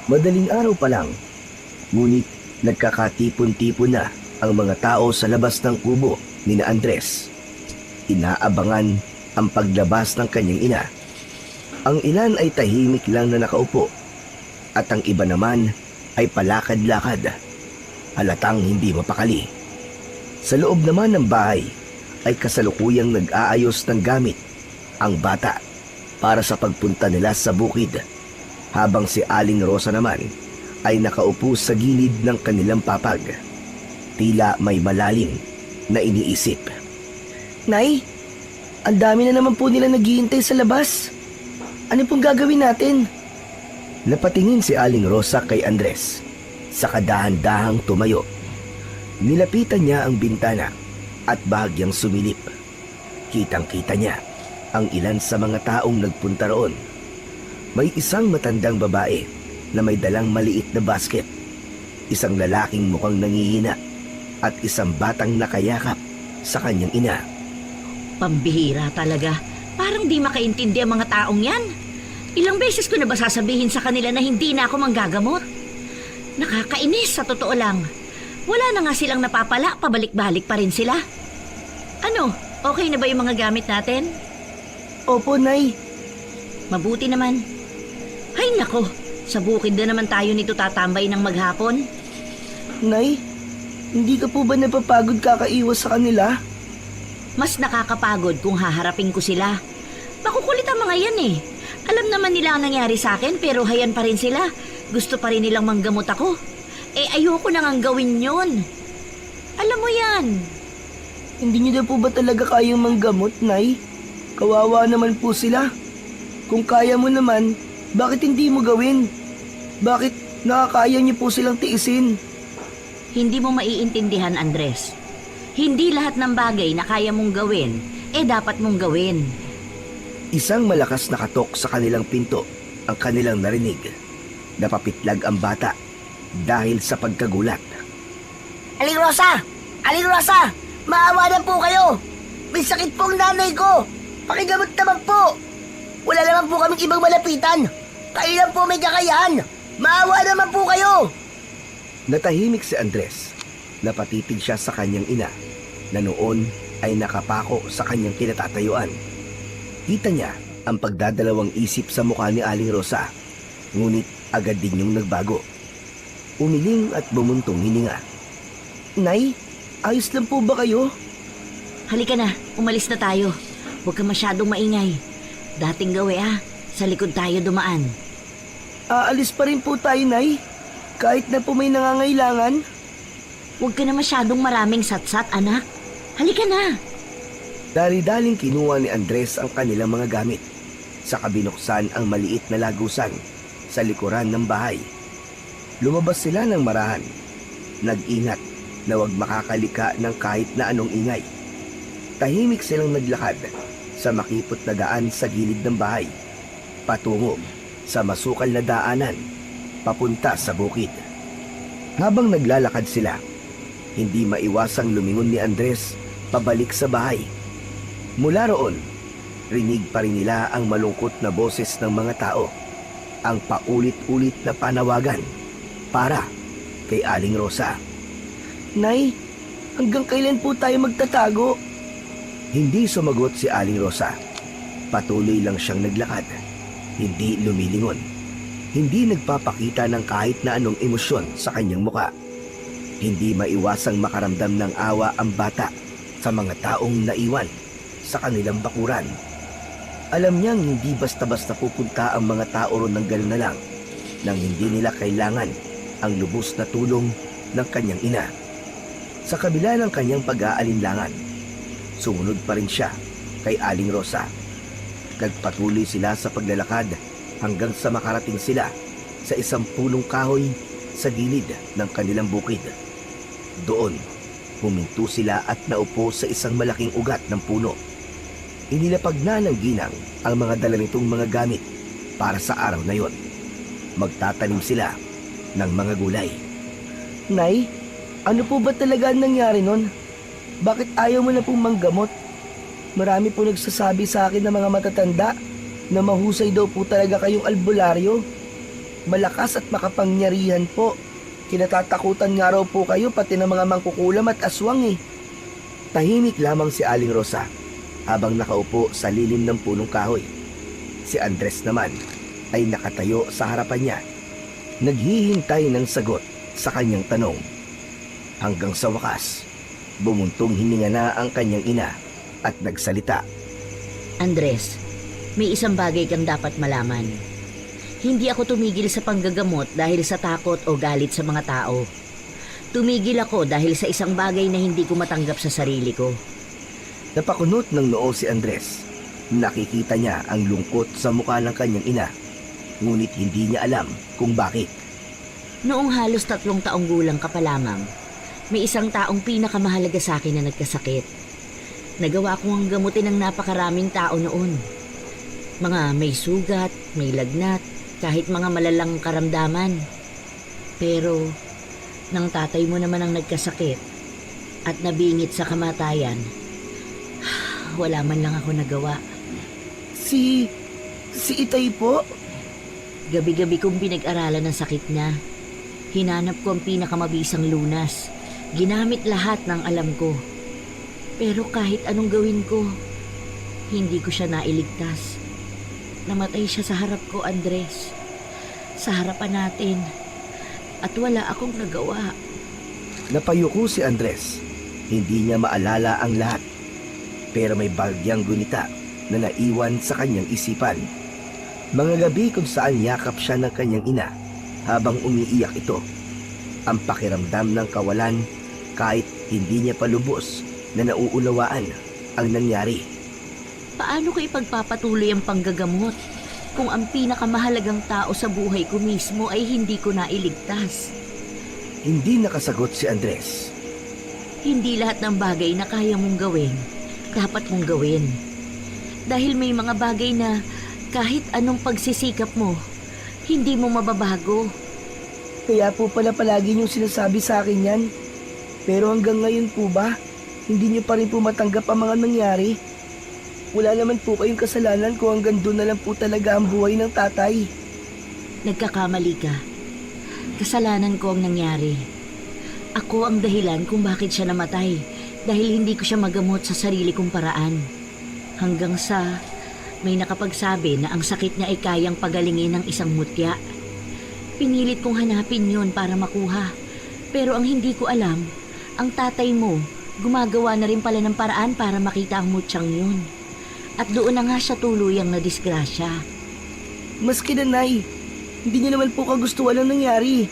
Madaling araw pa lang, ngunit nagkakatipon-tipon na ang mga tao sa labas ng kubo ni na Andres. Inaabangan ang paglabas ng kanyang ina. Ang ilan ay tahimik lang na nakaupo at ang iba naman ay palakad-lakad, halatang hindi mapakali. Sa loob naman ng bahay ay kasalukuyang nag-aayos ng gamit ang bata para sa pagpunta nila sa bukid, habang si Aling Rosa naman ay nakaupo sa gilid ng kanilang papag. Tila may malalim na iniisip. Nay, ang dami na naman po nila naghihintay sa labas. Ano pong gagawin natin? Napatingin si Aling Rosa kay Andres. Sa kadahan-dahang tumayo. Nilapitan niya ang bintana at bahagyang sumilip. Kitang-kita niya ang ilan sa mga taong nagpunta roon. May isang matandang babae na may dalang maliit na basket, isang lalaking mukhang nangihina, at isang batang nakayakap sa kanyang ina. Pambihira talaga. Parang di makaintindi ang mga taong yan. Ilang beses ko na ba sasabihin sa kanila na hindi na ako manggagamot? Nakakainis sa totoo lang. Wala na nga silang napapala, pabalik-balik pa rin sila. Ano, okay na ba yung mga gamit natin? Opo, Nay. Mabuti naman. Ay nako, sa bukid na naman tayo nito tatambay ng maghapon. Nay, hindi ka po ba napapagod kakaiwas sa kanila? Mas nakakapagod kung haharapin ko sila. Makukulit ang mga yan eh. Alam naman nila ang nangyari sa akin pero hayan pa rin sila. Gusto pa rin nilang manggamot ako. Eh ayoko na ngang gawin yun. Alam mo yan. Hindi niyo na po ba talaga kayang manggamot, Nay? Kawawa naman po sila. Kung kaya mo naman, bakit hindi mo gawin? Bakit nakakaya niyo po silang tiisin? Hindi mo maiintindihan, Andres. Hindi lahat ng bagay na kaya mong gawin, dapat mong gawin. Isang malakas na katok sa kanilang pinto ang kanilang narinig. Napapitlag ang bata dahil sa pagkagulat. Aling Rosa! Aling Rosa! Maawa na po kayo! May sakit pong nanay ko! Pakigamot naman po! Wala naman po kaming ibang malapitan! Kayo lang po may kakayahan! Maawa naman po kayo! Natahimik si Andres. Napatitig siya sa kanyang ina na noon ay nakapako sa kanyang kinatatayuan. Kita niya ang pagdadalawang isip sa mukha ni Aling Rosa, ngunit agad din yung nagbago. Umiling at bumuntong hininga. Nay, ayos lang po ba kayo? Halika na, umalis na tayo. Huwag ka masyadong maingay. Dating gawi sa likod tayo dumaan. Aalis pa rin po tayo, Nay. Kahit na po may nangangailangan. Huwag ka na masyadong maraming satsat, anak. Halika na. Dali-daling kinuha ni Andres ang kanilang mga gamit. Saka binuksan ang maliit na lagusan sa likuran ng bahay. Lumabas sila ng marahan. Nag-ingat na huwag makakalika ng kahit na anong ingay. Tahimik silang naglakad sa makipot na daan sa gilid ng bahay, patungo sa masukal na daanan papunta sa bukid. Habang naglalakad sila, hindi maiwasang lumingon ni Andres pabalik sa bahay. Mula roon, rinig pa rin nila ang malungkot na boses ng mga tao, ang paulit-ulit na panawagan para kay Aling Rosa. Nay, hanggang kailan po tayo magtatago? Hindi sumagot si Aling Rosa. Patuloy lang siyang naglakad, hindi lumilingon. Hindi nagpapakita ng kahit na anong emosyon sa kanyang muka. Hindi maiwasang makaramdam ng awa ang bata sa mga taong naiwan sa kanilang bakuran. Alam niyang hindi basta-basta pupunta ang mga tao ron ng gano'n na lang nang hindi nila kailangan ang lubos na tulong ng kanyang ina. Sa kabila ng kanyang pag-aalinlangan, sumunod pa rin siya kay Aling Rosa. Nagpatuloy sila sa paglalakad hanggang sa makarating sila sa isang punong kahoy sa gilid ng kanilang bukid. Doon, huminto sila at naupo sa isang malaking ugat ng puno. Inilapag na ng ginang ang mga dala nitong mga gamit para sa araw na yon. Magtatanim sila ng mga gulay. Nay, ano po ba talaga ang nangyari nun? Bakit ayaw mo na pong manggamot? Marami po nagsasabi sa akin ng mga matatanda na mahusay daw po talaga kayong albularyo. Malakas at makapangyarihan po. Kinatatakutan nga raw po kayo pati ng mga mangkukulam at aswang eh. Tahimik lamang si Aling Rosa habang nakaupo sa lilim ng punong kahoy. Si Andres naman ay nakatayo sa harapan niya, naghihintay ng sagot sa kanyang tanong. Hanggang sa wakas, bumuntong hininga na ang kanyang ina at nagsalita. Andres, may isang bagay kang dapat malaman. Hindi ako tumigil sa panggagamot dahil sa takot o galit sa mga tao. Tumigil ako dahil sa isang bagay na hindi ko matanggap sa sarili ko. Napakunot ng noo si Andres. Nakikita niya ang lungkot sa mukha ng kanyang ina, ngunit hindi niya alam kung bakit. Noong halos 3 taong gulang ka pa lamang, may isang taong pinakamahalaga sa akin na nagkasakit. Nagawa ko ang gamutin ng napakaraming tao noon. Mga may sugat, may lagnat, kahit mga malalang karamdaman. Pero, nang tatay mo naman ang nagkasakit at nabingit sa kamatayan, wala man lang ako nagawa. Si Itay po? Gabi-gabi kong pinag-aralan ang sakit niya. Hinanap ko ang pinakamabisang lunas. Ginamit lahat ng alam ko. Pero kahit anong gawin ko, hindi ko siya nailigtas. Namatay siya sa harap ko, Andres. Sa harapan natin. At wala akong nagawa. Napayuko si Andres. Hindi niya maalala ang lahat. Pero may bagyang gunita na naiwan sa kanyang isipan. Mga gabi kung saan yakap siya ng kanyang ina habang umiiyak ito. Ang pakiramdam ng kawalan kahit hindi niya palubos na nauunawaan ang nangyari. Paano ko ipagpapatuloy ang panggagamot kung ang pinakamahalagang tao sa buhay ko mismo ay hindi ko nailigtas? Hindi nakasagot si Andres. Hindi lahat ng bagay na kaya mong gawin, dapat mong gawin. Dahil may mga bagay na kahit anong pagsisikap mo, hindi mo mababago. Kaya po pala palagi niyong sinasabi sa akin yan. Pero hanggang ngayon po ba, hindi niyo pa rin po matanggap ang mga nangyari? Wala naman po kayong kasalanan kung hanggang doon na lang po talaga ang buhay ng tatay. Nagkakamali ka. Kasalanan ko ang nangyari. Ako ang dahilan kung bakit siya namatay dahil hindi ko siya magamot sa sarili kong paraan. Hanggang sa may nakapagsabi na ang sakit niya ay kayang pagalingin ng isang mutya. Pinilit kong hanapin yun para makuha. Pero ang hindi ko alam, ang tatay mo gumagawa na rin pala ng paraan para makita ang mutyang yun. At doon na nga siya tuluyang na disgrasya. Maski na, Nay, hindi niyo naman po kagustuhan ang nangyari.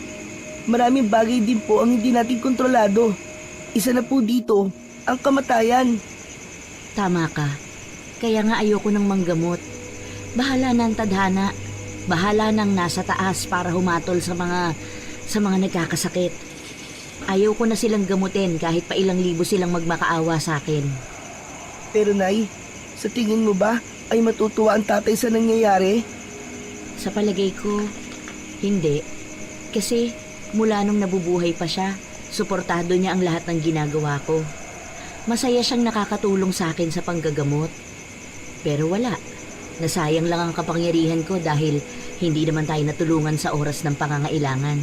Maraming bagay din po ang hindi natin kontrolado. Isa na po dito, ang kamatayan. Tama ka. Kaya nga ayoko ng manggamot. Bahala na ang tadhana. Bahala nang nasa taas para humatol sa mga nagkakasakit. Ayaw ko na silang gamutin kahit pa ilang libo silang magmakaawa sa akin. Pero Nay, sa tingin mo ba ay matutuwa ang tatay sa nangyayari? Sa palagay ko, hindi. Kasi mula nung nabubuhay pa siya, suportado niya ang lahat ng ginagawa ko. Masaya siyang nakakatulong sa akin sa panggagamot. Pero wala. Nasayang lang ang kapangyarihan ko dahil hindi naman tayo natulungan sa oras ng pangangailangan.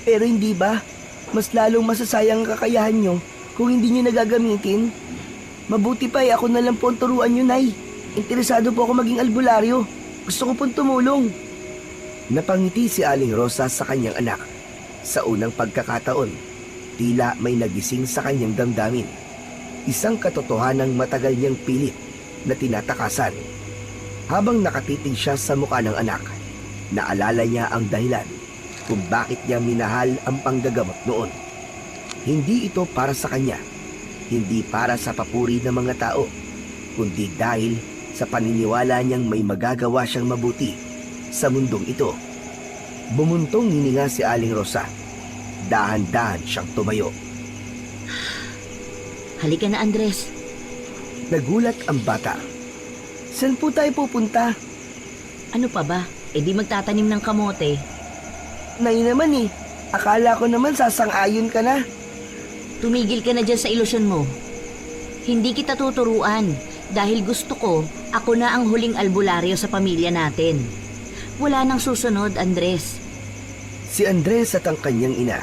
Pero hindi ba? Mas lalong masasayang ang kakayahan nyo kung hindi nyo nagagamitin. Mabuti pa ako na lang po ang turuan nyo, Nay. Interesado po ako maging albularyo. Gusto ko pong tumulong. Napangiti si Aling Rosa sa kanyang anak. Sa unang pagkakataon, tila may nagising sa kanyang damdamin. Isang katotohanang matagal niyang pilit na tinatakasan. Habang nakatitig siya sa mukha ng anak, naalala niya ang dahilan kung bakit niya minahal ang panggagamot noon. Hindi ito para sa kanya, hindi para sa papuri ng mga tao, kundi dahil sa paniniwala niyang may magagawa siyang mabuti sa mundong ito. Bumuntong hininga si Aling Rosa. Dahan-dahan siyang tumayo. Halika na, Andres. Nagulat ang bata. Saan po tayo pupunta? Ano pa ba? E di magtatanim ng kamote. Nay naman eh. Akala ko naman sasang-ayon ka na. Tumigil ka na dyan sa ilusyon mo. Hindi kita tuturuan dahil gusto ko ako na ang huling albularyo sa pamilya natin. wala nang susunod, Andres. Si Andres at ang kanyang ina,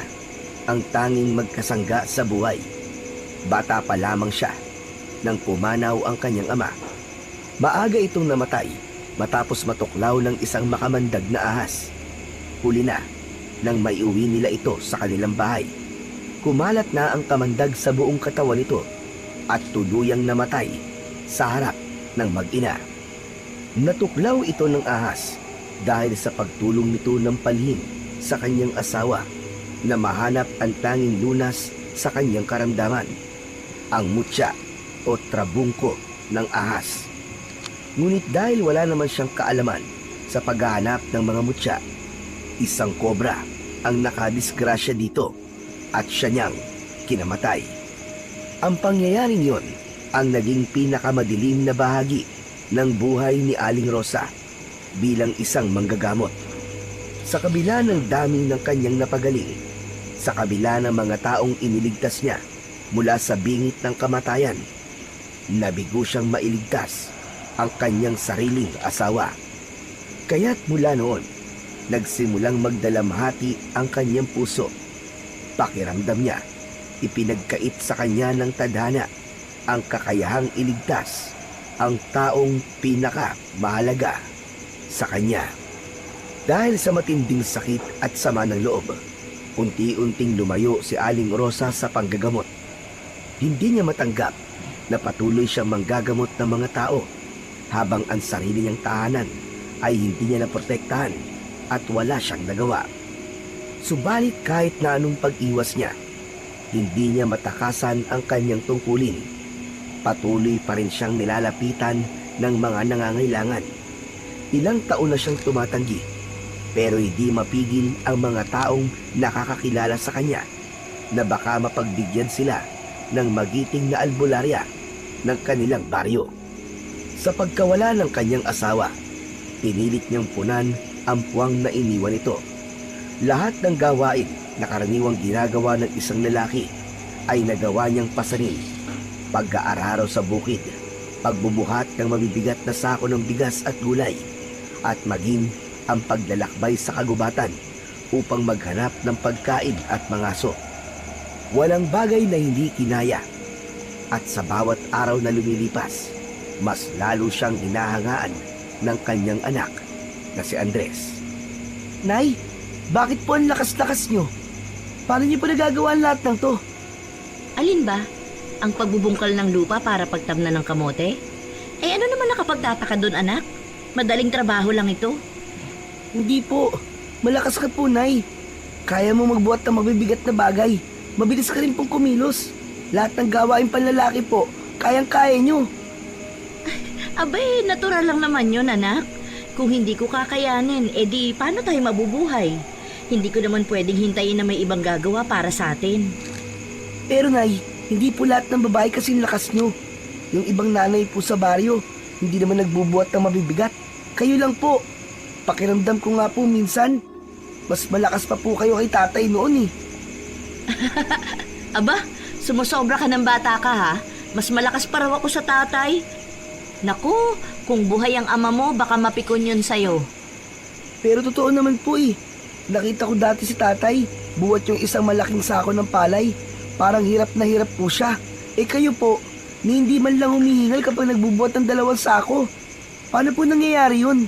ang tanging magkasangga sa buhay. Bata pa lamang siya nang pumanaw ang kanyang ama. Maaga itong namatay matapos matuklaw ng isang makamandag na ahas. Huli na nang maiuwi nila ito sa kanilang bahay. Kumalat na ang kamandag sa buong katawan nito at tuluyang namatay sa harap ng mag-ina. Natuklaw ito ng ahas dahil sa pagtulong nito ng palihim sa kanyang asawa na mahanap ang tanging lunas sa kanyang karamdaman, ang mutya o trabungko ng ahas. Ngunit dahil wala naman siyang kaalaman sa paghahanap ng mga mutya, isang kobra ang nakadisgrasya dito at siya niyang kinamatay. Ang pangyayaring yon ang naging pinakamadilim na bahagi ng buhay ni Aling Rosa bilang isang manggagamot. Sa kabila ng dami ng kanyang napagaling, sa kabila ng mga taong iniligtas niya mula sa bingit ng kamatayan, nabigo siyang mailigtas ang kanyang sariling asawa. Kaya't mula noon, nagsimulang magdalamhati ang kanyang puso. Pakiramdam niya, ipinagkait sa kanya ng tadhana ang kakayahang iligtas ang taong pinakamahalaga sa kanya. Dahil sa matinding sakit at sama ng loob, unti-unting lumayo si Aling Rosa sa panggagamot. Hindi niya matanggap na patuloy siyang manggagamot ng mga tao habang ang sarili niyang tahanan ay hindi niya naprotektahan at wala siyang nagawa. Subalit kahit na anong pag-iwas niya, hindi niya matakasan ang kanyang tungkulin. Patuloy pa rin siyang nilalapitan ng mga nangangailangan. Ilang taon na siyang tumatanggi, pero hindi mapigil ang mga taong nakakakilala sa kanya na baka mapagbigyan sila ng magiting na albularya ng kanilang baryo. Sa pagkawala ng kanyang asawa, pinilit niyang punan ang puwang na iniwan ito. Lahat ng gawain na karaniwang ginagawa ng isang lalaki ay nagawa niyang pasanin. Pag-aararo sa bukid, pagbubuhat ng mabibigat na sako ng bigas at gulay, at maging ang paglalakbay sa kagubatan upang maghanap ng pagkain at mangaso. Walang bagay na hindi kinaya, at sa bawat araw na lumilipas, mas lalo siyang hinahangaan ng kanyang anak na si Andres. Nay, bakit po ang lakas-lakas nyo? Paano nyo po nagagawa ang lahat ng to? Alin ba? Ang pagbubungkal ng lupa para pagtamnan ng kamote? Eh ano naman nakapagtataka doon, anak? Madaling trabaho lang ito. Hindi po. Malakas ka po, Nay. Kaya mo magbuhat ng mabibigat na bagay. Mabilis ka rin pong kumilos. Lahat ng gawain panlalaki po, kayang-kaya nyo. Abay, natural lang naman yun, anak. Kung hindi ko kakayanin, edi paano tayo mabubuhay? Hindi ko naman pwedeng hintayin na may ibang gagawa para sa atin. Pero Nay, hindi po lahat ng babae kasing lakas nyo. Yung ibang nanay po sa baryo, hindi naman nagbubuhat ng mabibigat. Kayo lang po. Pakiramdam ko nga po minsan, mas malakas pa po kayo kay tatay noon eh. Aba, sumusobra ka ng bata ka ha? Mas malakas pa raw ako sa tatay. Naku, kung buhay ang ama mo, baka mapikon yun sa'yo. Pero totoo naman po eh. Nakita ko dati si tatay, buhat yung isang malaking sako ng palay. Parang hirap na hirap po siya. Eh kayo po, ni hindi man lang humihingal kapag nagbubuhat ng 2 sako. Paano po nangyayari yun?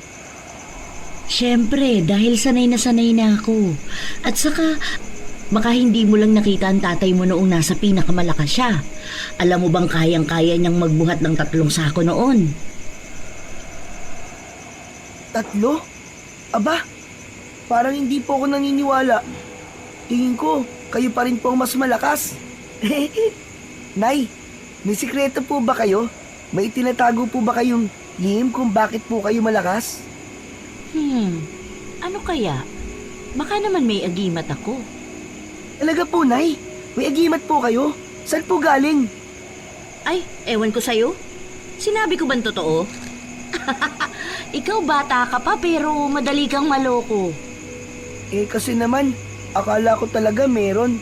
Siyempre, dahil sanay na ako. At saka, baka hindi mo lang nakita ang tatay mo noong nasa pinakamalakas siya. Alam mo bang kayang-kaya niyang magbuhat ng 3 sako noon? 3? Aba, parang hindi po ako naniniwala. Tingin ko, kayo pa rin po ang mas malakas. Nay, may sikreto po ba kayo? May tinatago po ba kayong lihim kung bakit po kayo malakas? Ano kaya? Baka naman may agimat ako. Talaga po, Nay? May agimat po kayo? Saan po galing? Ay, ewan ko sa'yo. Sinabi ko bang totoo? Ikaw bata ka pa pero madali kang maloko. Eh kasi naman, akala ko talaga meron.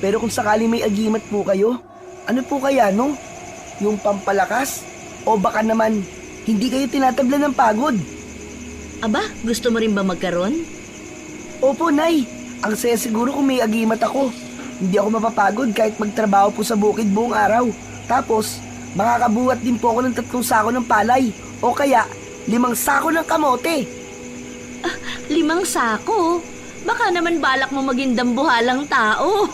Pero kung sakali may agimat po kayo, ano po kaya no? Yung pampalakas? O baka naman, hindi kayo tinatabla ng pagod? Aba, gusto mo rin ba magkaroon? Opo, Nay. Ang saya siguro kung may agimat ako. Hindi ako mapapagod kahit magtrabaho po sa bukid buong araw. Tapos, makakabuhat din po ako ng 3 sako ng palay. O kaya, 5 sako ng kamote. 5 sako? Baka naman balak mo maging dambuhalang tao.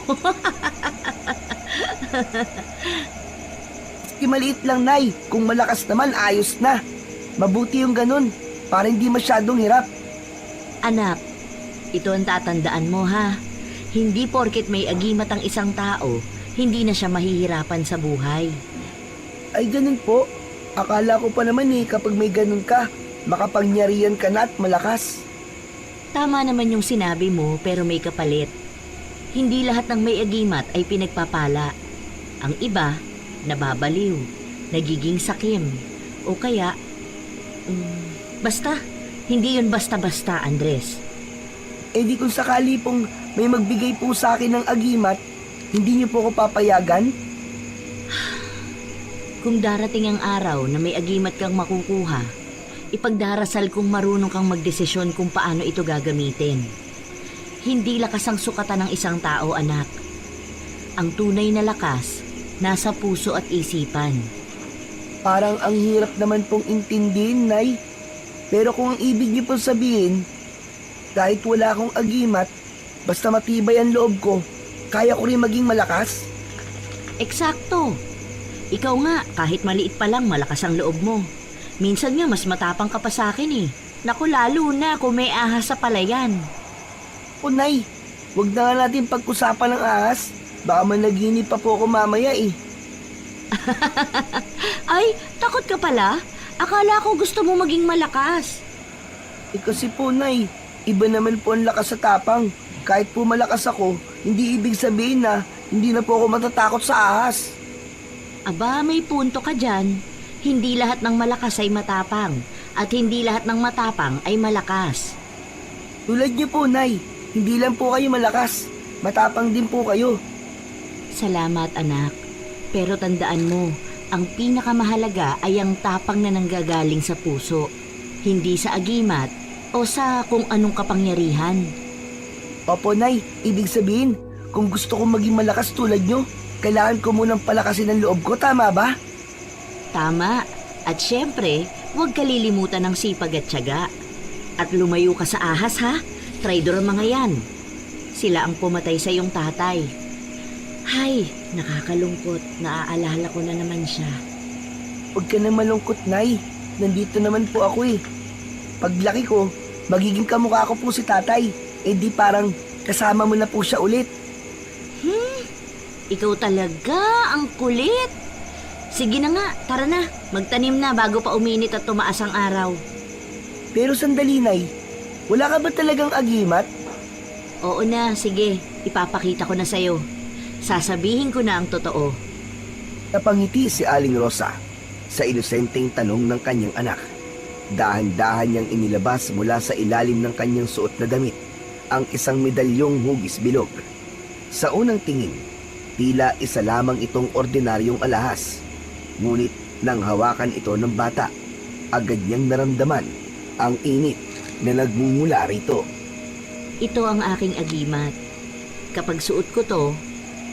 Maliit lang, Nay. Kung malakas naman, ayos na. Mabuti yung ganun, para hindi masyadong hirap. Anak, ito ang tatandaan mo ha. Hindi porket may agimat ang isang tao, hindi na siya mahihirapan sa buhay. Ay, ganun po. Akala ko pa naman kapag may ganun ka, makapangyarihan ka na at malakas. Tama naman yung sinabi mo pero may kapalit. Hindi lahat ng may agimat ay pinagpapala. Ang iba, nababaliw, nagiging sakim, o kaya, basta, hindi yun basta-basta, Andres. Eh di kung sakali pong may magbigay po sa akin ng agimat, hindi niyo po ako papayagan? Kung darating ang araw na may agimat kang makukuha, ipagdarasal kung marunong kang magdesisyon kung paano ito gagamitin. Hindi lakas ang sukatan ng isang tao, anak. Ang tunay na lakas, nasa puso at isipan. Parang ang hirap naman pong intindihin, Nay. Pero kung ang ibig niyo pong sabihin, kahit wala akong agimat, basta matibay ang loob ko, kaya ko rin maging malakas? Eksakto. Ikaw nga, kahit maliit pa lang, malakas ang loob mo. Minsan nga, mas matapang ka pa sa akin eh. Naku, lalo na kung may ahas sa palayan. O Nay, wag na nga natin pag-usapan ng ahas. Baka managinip pa po ako mamaya eh. Ay, takot ka pala? Akala ko gusto mo maging malakas. Eh kasi po, Nay, iba naman po ang lakas sa tapang. Kahit po malakas ako, hindi ibig sabihin na hindi na po ako matatakot sa ahas. Aba, may punto ka dyan. Hindi lahat ng malakas ay matapang. At hindi lahat ng matapang ay malakas. Tulad niyo po, Nay, hindi lang po kayo malakas. Matapang din po kayo. Salamat, anak. Pero tandaan mo, ang pinakamahalaga ay ang tapang na nanggagaling sa puso. Hindi sa agimat o sa kung anong kapangyarihan. Opo, Nay, ibig sabihin, kung gusto kong maging malakas tulad niyo, kailangan ko munang palakasin ang loob ko, tama ba? Tama. At syempre, huwag kalilimutan ng sipag at tiyaga. At lumayo ka sa ahas, ha? Traidor ang mga yan. Sila ang pumatay sa iyong tatay. Hay, nakakalungkot. Naaalala ko na naman siya. Huwag ka na malungkot, Nay. Nandito naman po ako eh. Paglaki ko, magiging kamukha ko po si tatay. Eh di parang kasama mo na po siya ulit. Ikaw talaga, ang kulit. Sige na nga, tara na. Magtanim na bago pa uminit at tumaas ang araw. Pero sandali, Nay. Wala ka ba talagang agimat? Oo na, sige. Ipapakita ko na sa'yo. Sasabihin ko na ang totoo. Napangiti si Aling Rosa sa inosenteng tanong ng kanyang anak. Dahan-dahan niyang inilabas mula sa ilalim ng kanyang suot na damit ang isang medalyong hugis bilog. Sa unang tingin, tila isa lamang itong ordinaryong alahas. Ngunit nang hawakan ito ng bata, agad niyang naramdaman ang init na nagmumula rito. Ito ang aking agimat. Kapag suot ko to,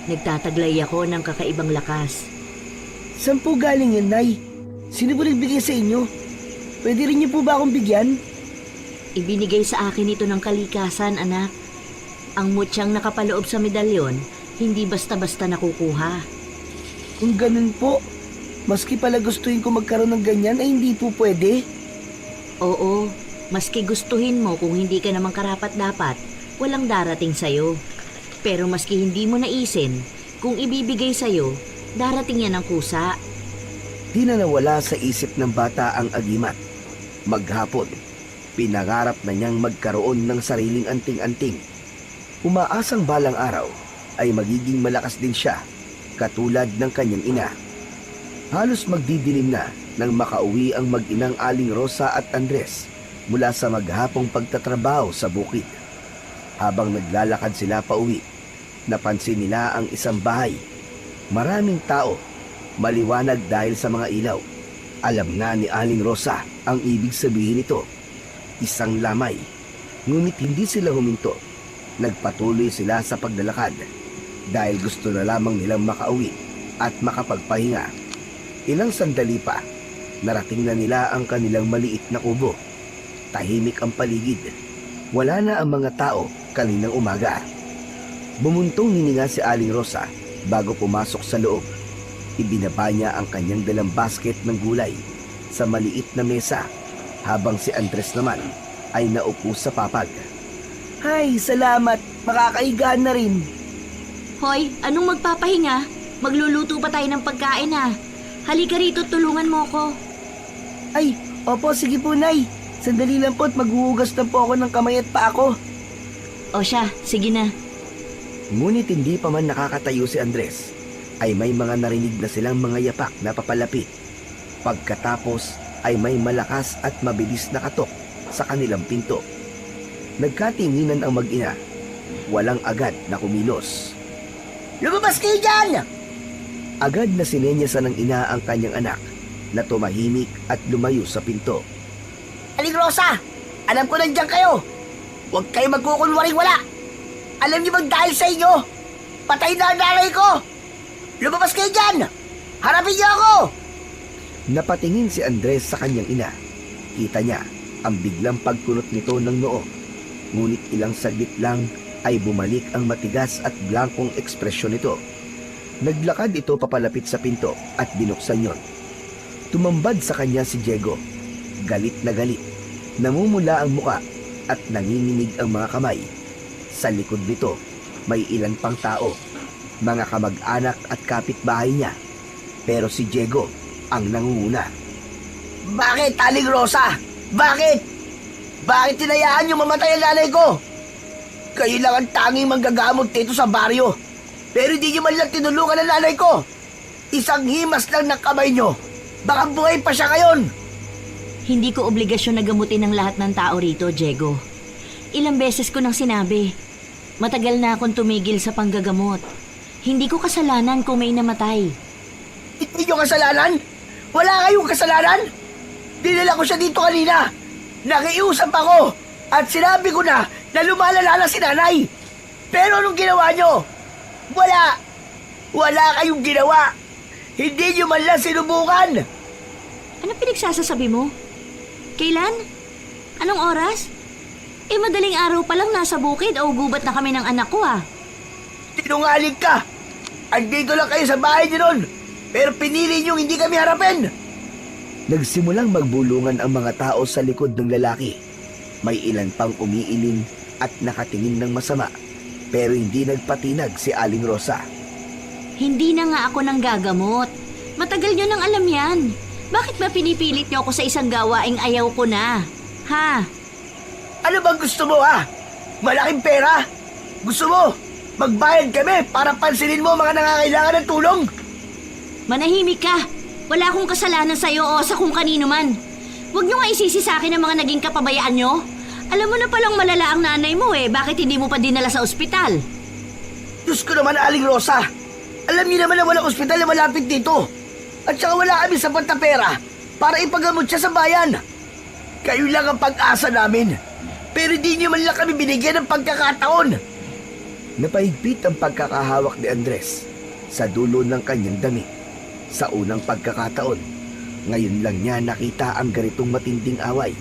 nagtataglay ako ng kakaibang lakas. Saan po galing yan, Nay? Sino po nagbigay sa inyo? Pwede rin niyo po ba akong bigyan? Ibinigay sa akin ito ng kalikasan, anak. Ang mutyang nakapaloob sa medalyon, hindi basta-basta nakukuha. Kung ganun po, maski pala gustuhin ko magkaroon ng ganyan ay hindi po pwede. Oo, maski gustuhin mo kung hindi ka naman karapat-dapat, walang darating sa'yo. Pero maski hindi mo naisin, kung ibibigay sa'yo, darating yan ang kusa. Di na nawala sa isip ng bata ang agimat. Maghapon, pinangarap na niyang magkaroon ng sariling anting-anting. Umaasang balang araw ay magiging malakas din siya, katulad ng kanyang ina. Halos magdidilim na nang makauwi ang mag-inang Aling Rosa at Andres mula sa maghapong pagtatrabaho sa bukid. Habang naglalakad sila pauwi, napansin nila ang isang bahay. Maraming tao, maliwanag dahil sa mga ilaw. Alam na ni Aling Rosa ang ibig sabihin nito. isang lamay. Ngunit hindi sila huminto. Nagpatuloy sila sa paglalakad dahil gusto na lamang nilang makauwi at makapagpahinga. Ilang sandali pa, narating na nila ang kanilang maliit na kubo. Tahimik ang paligid. Wala na ang mga tao kaninang umaga. Bumuntong hininga si Aling Rosa bago pumasok sa loob. Ibinaba niya ang kanyang dalang basket ng gulay sa maliit na mesa habang si Andres naman ay naupo sa papag. Ay, salamat. Makakaiga na rin. Hoy, anong magpapahinga? Magluluto pa tayo ng pagkain ha. Halika rito, tulungan mo ko. Ay, opo, sige po, Nay. Sandali lang po at maghuhugas na po ako ng kamay at paa ko. O siya, sige na. Ngunit hindi pa man nakakatayo si Andres, ay may mga narinig na silang mga yapak na papalapit. Pagkatapos ay may malakas at mabilis na katok sa kanilang pinto. Nagkatinginan ang mag-ina. Walang agad na kumilos. Lumabas kayo dyan! Agad na sinenyasan ng ina ang kanyang anak na tumahimik at lumayo sa pinto. Aling Rosa, alam ko nandiyan kayo. Huwag kayo magkukunwaring wala. Alam niyo bang dahil sa inyo, patay na ang nanay ko. Lumabas kayo dyan! Harapin niyo ako! Napatingin si Andres sa kanyang ina. Kita niya ang biglang pagkunot nito ng noo. Ngunit ilang saglit lang ay bumalik ang matigas at blankong ekspresyon nito. Naglakad ito papalapit sa pinto at binuksan yon. Tumambad sa kanya si Diego. Galit na galit. Namumula ang muka at nanginginig ang mga kamay. Sa likod nito, may ilan pang tao. Mga kamag-anak at kapitbahay niya. Pero si Diego ang nangunguna. Bakit, Aling Rosa? Bakit? Bakit tinayaan niyo mamatay ang nanay ko? Kayo lang ang tanging manggagamot dito sa baryo. Pero hindi niyo man lang tinulungan ang nanay ko. Isang himas lang ng kamay niyo. Baka buhay pa siya ngayon. Hindi ko obligasyon na gamutin ang lahat ng tao rito, Diego. Ilang beses ko nang sinabi. Matagal na akong tumigil sa panggagamot. Hindi ko kasalanan kung may namatay. Hindi niyo kasalanan? Wala kayong kasalanan? Dinala ko siya dito kanina. Nakiusap ako at sinabi ko na lumalala na si nanay. Pero anong ginawa niyo? Wala. Wala kayong ginawa. Hindi niyo man lang sinubukan. Ano pinagsasasabi mo? Kailan? Anong oras? Madaling araw pa lang nasa bukid o gubat na kami ng anak ko ah. Tinungaling ka. Andito lang kayo sa bahay niyo nun. Pero pinili niyong hindi kami harapin. Nagsimulang magbulungan ang mga tao sa likod ng lalaki. May ilan pang umiiling at nakatingin ng masama. Pero hindi nagpatinag si Aling Rosa. Hindi na nga ako nang gagamot. Matagal nyo nang alam yan. Bakit ba pinipilit nyo ako sa isang gawaing ayaw ko na? Ha? Ano bang gusto mo, ha? Malaking pera? Gusto mo magbayad kami para pansinin mo mga nangangailangan ng tulong? Manahimik ka. Wala akong kasalanan sa'yo o sa kung kanino man. Huwag nyo nga isisi sa akin ang mga naging kapabayaan nyo. Alam mo na palang malala ang nanay mo bakit hindi mo pa dinala sa ospital? Diyos ko naman, Aling Rosa. Alam niyo naman na walang ospital na malapit dito. At saka wala kami sapat na pera para ipagamot siya sa bayan. Kayo lang ang pag-asa namin. Pero di niyo man lang kami binigyan ng pagkakataon. Napahigpit ang pagkakahawak ni Andres sa dulo ng kanyang damit. Sa unang pagkakataon, ngayon lang niya nakita ang ganitong matinding away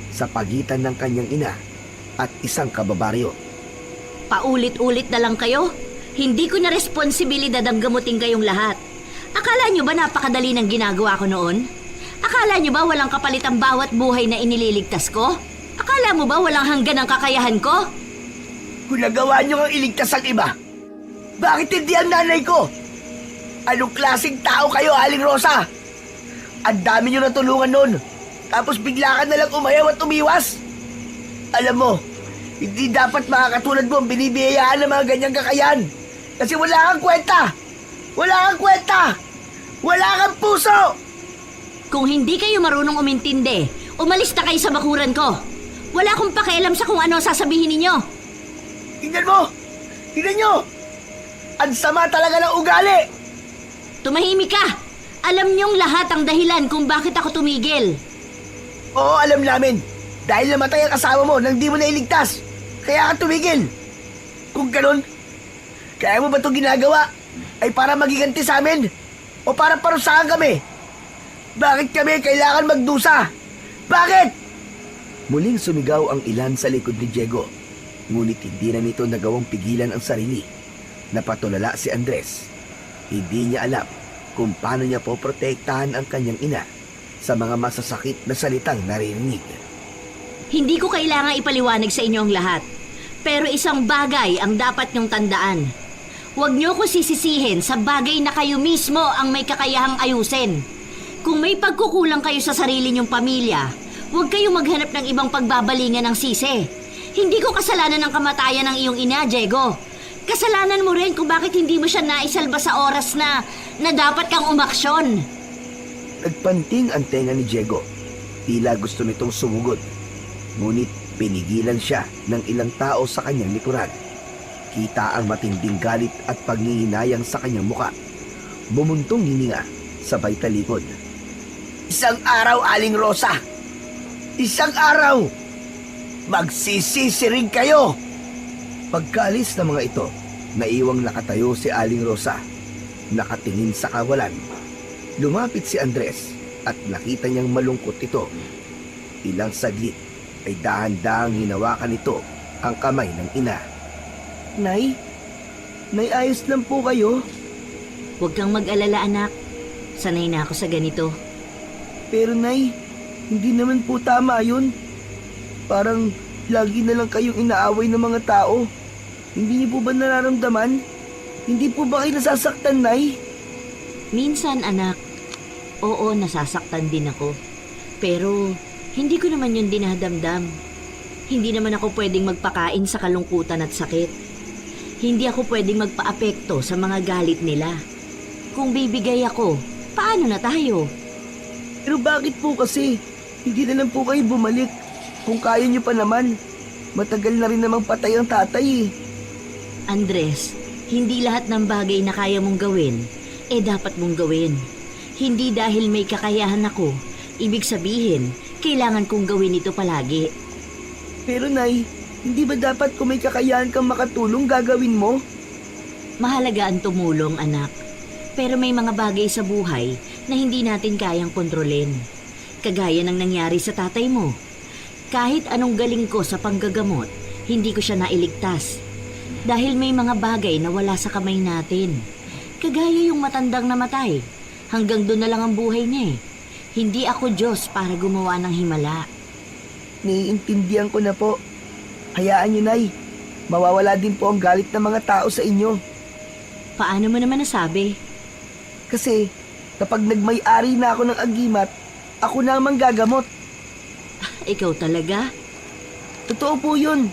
sa pagitan ng kanyang ina at isang kababaryo. Paulit-ulit na lang kayo. Hindi ko na responsibilidad ang gamutin kayong lahat. Akala nyo ba napakadali ng ginagawa ko noon? Akala nyo ba walang kapalit ang bawat buhay na inililigtas ko? Akala mo ba walang hanggan ang kakayahan ko? Kung nagawa niyo ang iligtas ang iba, bakit hindi ang nanay ko? Anong klaseng tao kayo, Aling Rosa? Ang dami niyo natulungan noon, tapos bigla ka na lang umayaw at umiwas. Alam mo, hindi dapat mga katulad mo ang binibiyayaan ng mga ganyang kakayan. Kasi wala kang kwenta! Wala kang kwenta! Wala kang puso! Kung hindi kayo marunong umintindi, umalis na kayo sa bakuran ko. Wala akong pakialam sa kung ano sasabihin ninyo. Tingnan mo! Tingnan nyo! Ang sama talaga ng ugali! Tumahimik ka! Alam niyong lahat ang dahilan kung bakit ako tumigil. Oo, alam namin. Dahil namatay ang asawa mo nang di mo nailigtas. Kaya ka tumigil. Kung ganun, kaya mo ba itong ginagawa ay para magiganti sa amin? O para parusahan kami? Bakit kami kailangan magdusa? Bakit? Muling sumigaw ang ilan sa likod ni Diego. Ngunit hindi na nito nagawang pigilan ang sarili. Napatulala si Andres. Hindi niya alam kung paano niya poprotektahan ang kanyang ina sa mga masasakit na salitang naririnig. Hindi ko kailangang ipaliwanag sa inyo ang lahat. Pero isang bagay ang dapat niyong tandaan. Huwag niyo ko sisisihin sa bagay na kayo mismo ang may kakayahang ayusin. Kung may pagkukulang kayo sa sarili niyong pamilya, huwag kayong maghanap ng ibang pagbabalingan ng sisi. Hindi ko kasalanan ang kamatayan ng iyong ina, Diego. Kasalanan mo rin kung bakit hindi mo siya naisalba sa oras na dapat kang umaksyon. Nagpanting ang tenga ni Diego. Tila gusto nitong sumugod. Ngunit pinigilan siya ng ilang tao sa kanyang likuran. Kita ang matinding galit at paghihinayang sa kanyang muka. Bumuntong hininga, sabay talikod. Isang araw, Aling Rosa. Isang araw. Magsisisi rin kayo. Pagkaalis ng mga ito, naiwang nakatayo si Aling Rosa. Nakatingin sa kawalan. Lumapit si Andres at nakita niyang malungkot ito. Ilang saglit ay dahan-dahang hinawakan nito ang kamay ng ina. Nay? Nay, ayos lang po kayo? Huwag kang mag-alala, anak. Sanay na ako sa ganito. Pero Nay, hindi naman po tama yun. Parang lagi na lang kayong inaaway ng mga tao. Hindi niyo po ba nararamdaman? Hindi po ba kayo nasasaktan, Nay? Minsan, anak. Oo, nasasaktan din ako. Pero hindi ko naman yun dinadamdam. Hindi naman ako pwedeng magpakain sa kalungkutan at sakit. Hindi ako pwedeng magpaapekto sa mga galit nila. Kung bibigay ako, paano na tayo? Pero bakit po kasi? Hindi na lang po kayo bumalik. Kung kaya niyo pa naman. Matagal na rin namang patay ang tatay eh. Andres, hindi lahat ng bagay na kaya mong gawin, dapat mong gawin. Hindi dahil may kakayahan ako, ibig sabihin, kailangan kong gawin ito palagi. Pero Nay, hindi ba dapat kung may kakayahan kang makatulong gagawin mo? Mahalaga ang tumulong, anak. Pero may mga bagay sa buhay na hindi natin kayang kontrolin. Kagaya ng nangyari sa tatay mo. Kahit anong galing ko sa panggagamot, hindi ko siya nailigtas. Dahil may mga bagay na wala sa kamay natin. Kagaya yung matandang namatay. Hanggang doon na lang ang buhay niya eh. Hindi ako Diyos para gumawa ng himala. Naiintindihan ko na po. Hayaan niyo, Nay. Mawawala din po ang galit ng mga tao sa inyo. Paano mo naman nasabi? Kasi kapag nagmay-ari na ako ng agimat, ako na ang manggagamot. Ikaw talaga? Totoo po yun.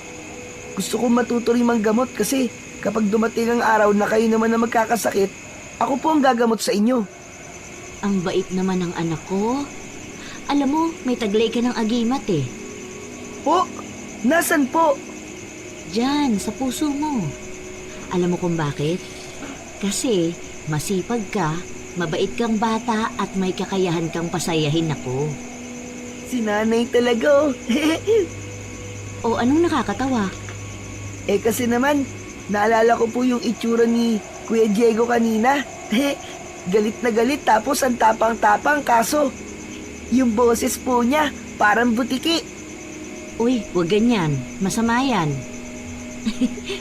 Gusto kong matuto rin manggamot kasi kapag dumating ang araw na kayo naman na magkakasakit, ako po ang gagamot sa inyo. Ang bait naman ng anak ko. Alam mo, may taglay ka ng agimat eh. Po? Nasaan po? Diyan, sa puso mo. Alam mo kung bakit? Kasi masipag ka, mabait kang bata at may kakayahan kang pasayahin ako. Si Nanay talaga oh. O anong nakakatawa? Kasi naman, naalala ko po yung itsura ni Kuya Diego kanina. Galit na galit tapos ang tapang-tapang kaso yung boses po niya parang butiki. Uy, huwag ganyan. Masama yan.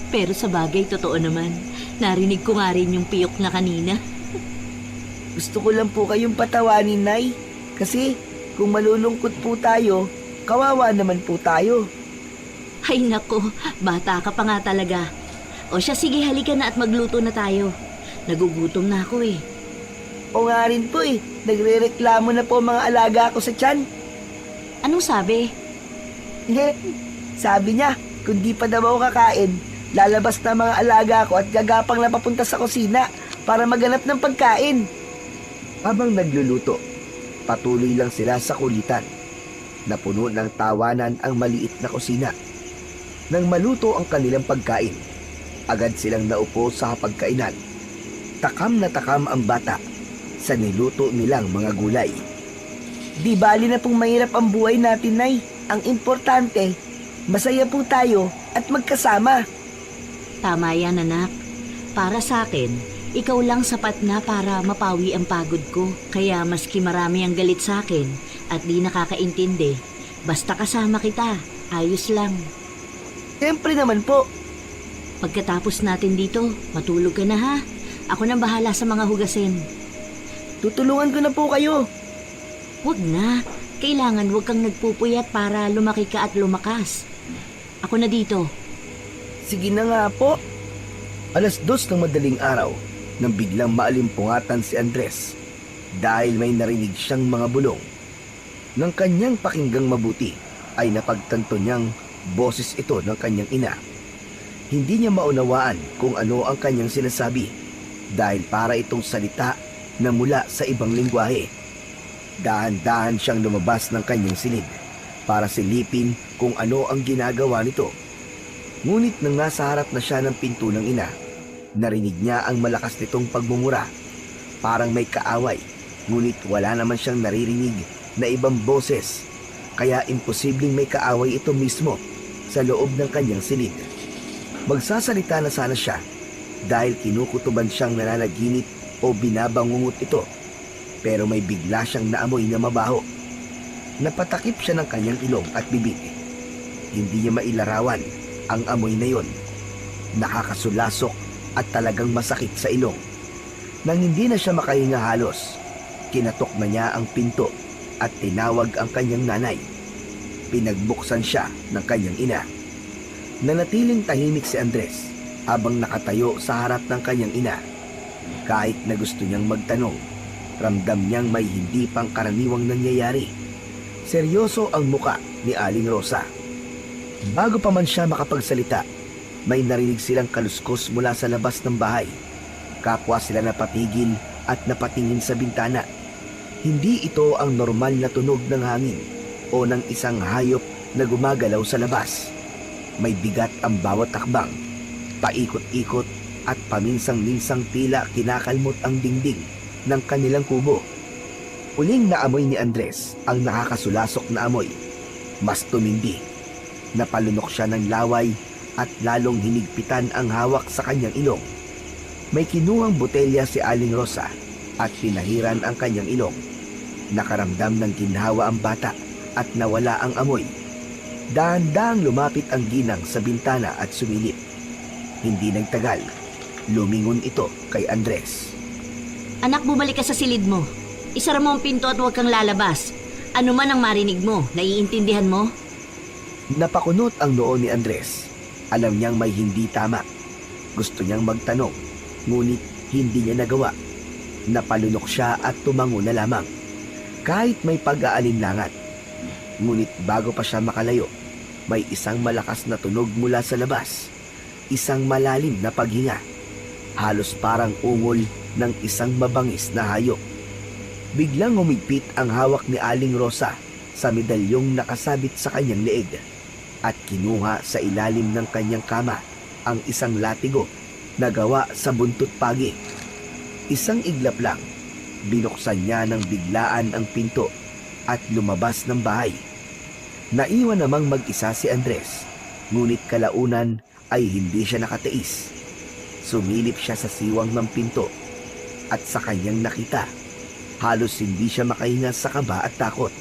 Pero sa bagay, totoo naman. Narinig ko nga rin yung piyok na kanina. Gusto ko lang po kayong patawanin, Nay. Kasi kung malulungkot po tayo, kawawa naman po tayo. Ay nako, bata ka pa nga talaga. O siya, sige halika na at magluto na tayo. Nagugutom na ako eh. O nga rin po eh, nagre-reklamo na po mga alaga ko sa tiyan. Anong sabi? Sabi niya, kung di pa daw ako kakain, lalabas na mga alaga ko at gagapang na papunta sa kusina para maghanap ng pagkain. Habang nagluluto, patuloy lang sila sa kulitan. Napuno ng tawanan ang maliit na kusina. Nang maluto ang kanilang pagkain, agad silang naupo sa pagkainan. Takam na takam ang bata sa niluto nilang mga gulay. Di bali na pong mahirap ang buhay natin, Nay. Ang importante, masaya po tayo at magkasama. Tama yan, anak. Para sa akin, ikaw lang sapat na para mapawi ang pagod ko. Kaya maski marami ang galit sa akin at di nakakaintindi, basta kasama kita, ayos lang. Siyempre naman po. Pagkatapos natin dito, matulog ka na ha. Ako nang bahala sa mga hugasin. Tutulungan ko na po kayo. Huwag na. Kailangan huwag kang nagpupuyat para lumaki ka at lumakas. Ako na dito. Sige na nga po. 2:00 ng madaling araw nang biglang maalimpungatan si Andres dahil may narinig siyang mga bulong. Nang kanyang pakinggang mabuti ay napagtanto niyang boses ito ng kanyang ina. Hindi niya maunawaan kung ano ang kanyang sinasabi dahil para itong salita na mula sa ibang lingwahe. Dahan-dahan siyang lumabas ng kanyang silid para silipin kung ano ang ginagawa nito. Ngunit nang nasa harap na siya ng pinto ng ina, narinig niya ang malakas nitong pagmumura. Parang may kaaway, ngunit wala naman siyang naririnig na ibang boses, kaya imposibleng may kaaway ito mismo sa loob ng kanyang silid. Magsasalita na sana siya dahil kinukutuban siyang nananaginip o binabangungot ito, pero may bigla siyang naamoy na mabaho. Napatakip siya ng kanyang ilong at bibig. Hindi niya mailarawan ang amoy na yon. Nakakasulasok at talagang masakit sa ilong. Nang hindi na siya makahinga halos, kinatok na niya ang pinto at tinawag ang kanyang nanay. Pinagbuksan siya ng kanyang ina. Nanatiling tahimik si Andres habang nakatayo sa harap ng kanyang ina. Kahit na gusto niyang magtanong, ramdam niyang may hindi pang karaniwang nangyayari. Seryoso ang muka ni Aling Rosa. Bago pa man siya makapagsalita, may narinig silang kaluskos mula sa labas ng bahay. Kapwa sila napatigil at napatingin sa bintana. Hindi ito ang normal na tunog ng hangin o ng isang hayop na gumagalaw sa labas. May bigat ang bawat takbang, paikot-ikot at paminsang-minsang tila kinakalmot ang dingding ng kanilang kubo. Uling naamoy ni Andres ang nakakasulasok na amoy. Mas tumindi. Napalunok siya ng laway at lalong hinigpitan ang hawak sa kanyang ilong. May kinuhang botelya si Aling Rosa at pinahiran ang kanyang ilong. Nakaramdam ng ginhawa ang bata at nawala ang amoy. Dahan-dahang lumapit ang ginang sa bintana at sumilip. Hindi nagtagal, lumingon ito kay Andres. Anak, bumalik ka sa silid mo. Isara mo ang pinto at huwag kang lalabas. Ano man ang marinig mo, naiintindihan mo? Napakunot ang noo ni Andres. Alam niyang may hindi tama. Gusto niyang magtanong, ngunit hindi niya nagawa. Napalunok siya at tumango na lamang. Kahit may pag-aalinlangan. Ngunit bago pa siya makalayo, may isang malakas na tunog mula sa labas. Isang malalim na paghinga. Halos parang ungol ng isang mabangis na hayop. Biglang humigpit ang hawak ni Aling Rosa sa medalyong nakasabit sa kanyang leeg at kinuha sa ilalim ng kanyang kama ang isang latigo na gawa sa buntot pagi. Isang iglap lang, binuksan niya ng biglaan ang pinto at lumabas ng bahay. Naiwan namang mag-isa si Andres, ngunit kalaunan ay hindi siya nakatiis. Sumilip siya sa siwang ng pinto at sa kanyang nakita, halos hindi siya makahinga sa kaba at takot.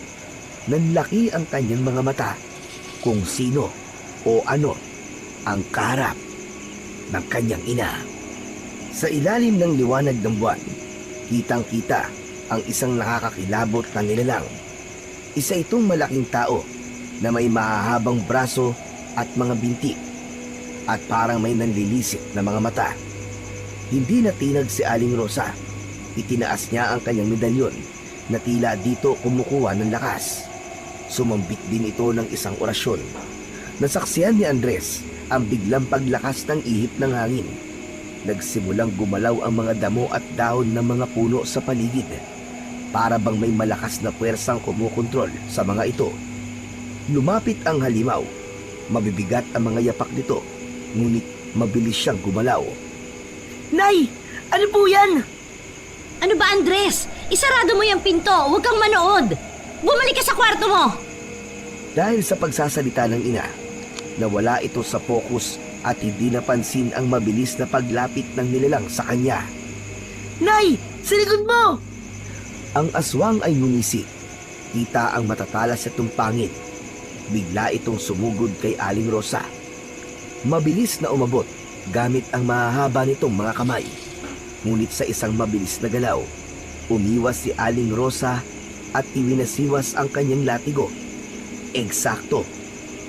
Nanlaki ang kanyang mga mata kung sino o ano ang kaharap ng kanyang ina. Sa ilalim ng liwanag ng buwan, kitang-kita ang isang nakakakilabot na nilalang. Isa itong malaking tao na may mahahabang braso at mga binti at parang may nanlilisik na mga mata. Hindi natinag si Aling Rosa. Itinaas niya ang kanyang medalyon na tila dito kumukuha ng lakas. Sumambit din ito ng isang orasyon. Nasaksihan ni Andres ang biglang paglakas ng ihip ng hangin. Nagsimulang gumalaw ang mga damo at dahon ng mga puno sa paligid. Para bang may malakas na puwersang kumukontrol sa mga ito. Lumapit ang halimaw. Mabibigat ang mga yapak nito, ngunit mabilis siyang gumalaw. Nay! Ano po yan? Ano ba, Andres? Isarado mo yung pinto, huwag kang manood. Bumalik ka sa kwarto mo. Dahil sa pagsasalita ng ina, nawala ito sa focus at hindi napansin ang mabilis na paglapit ng nilalang sa kanya. Nay! Sa likod mo! Ang aswang ay ngumisi. Kita ang matatalas na tumpangin. Bigla itong sumugod kay Aling Rosa. Mabilis na umabot gamit ang mahahaba nitong mga kamay. Ngunit sa isang mabilis na galaw, umiwas si Aling Rosa at iwinasiwas ang kanyang latigo. Eksakto,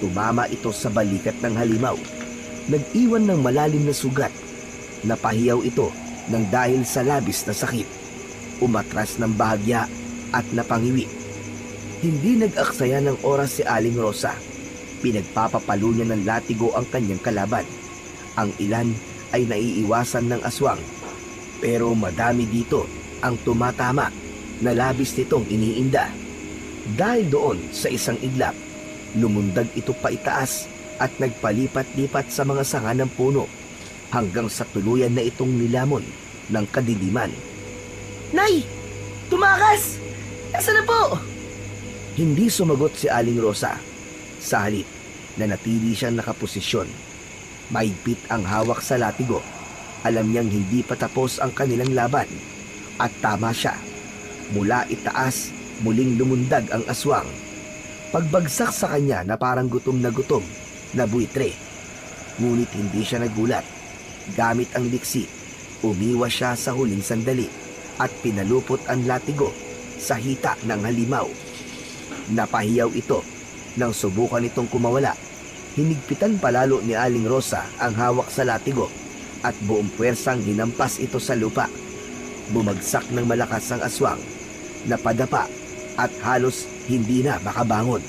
tumama ito sa balikat ng halimaw. Nag-iwan ng malalim na sugat. Napahiyaw ito nang dahil sa labis na sakit. Umatras ng bahagya at napangiwi. Hindi nag-aksaya ng oras si Aling Rosa. Pinagpapapalo niya ng latigo ang kanyang kalaban. Ang ilan ay naiiwasan ng aswang. Pero madami dito ang tumatama na labis nitong iniinda. Dahil doon sa isang iglap, lumundag ito pa itaas at nagpalipat-lipat sa mga sanga ng puno hanggang sa tuluyan na itong nilamon ng kadiliman. Nay! Tumakas! Nasaan na po? Hindi sumagot si Aling Rosa. Sa halip, nanatili siyang nakaposisyon. Mahigpit ang hawak sa latigo. Alam niyang hindi pa tapos ang kanilang laban. At tama siya. Mula itaas, muling lumundag ang aswang. Pagbagsak sa kanya na parang gutom na buitre. Ngunit hindi siya nagulat. Gamit ang liksi, umiwas siya sa huling sandali at pinalupot ang latigo sa hita ng halimaw. Napahiyaw ito nang subukan itong kumawala. Hinigpitan palalo ni Aling Rosa ang hawak sa latigo at buong puwersang hinampas ito sa lupa. Bumagsak ng malakas ang aswang, napadapa at halos hindi na makabangon.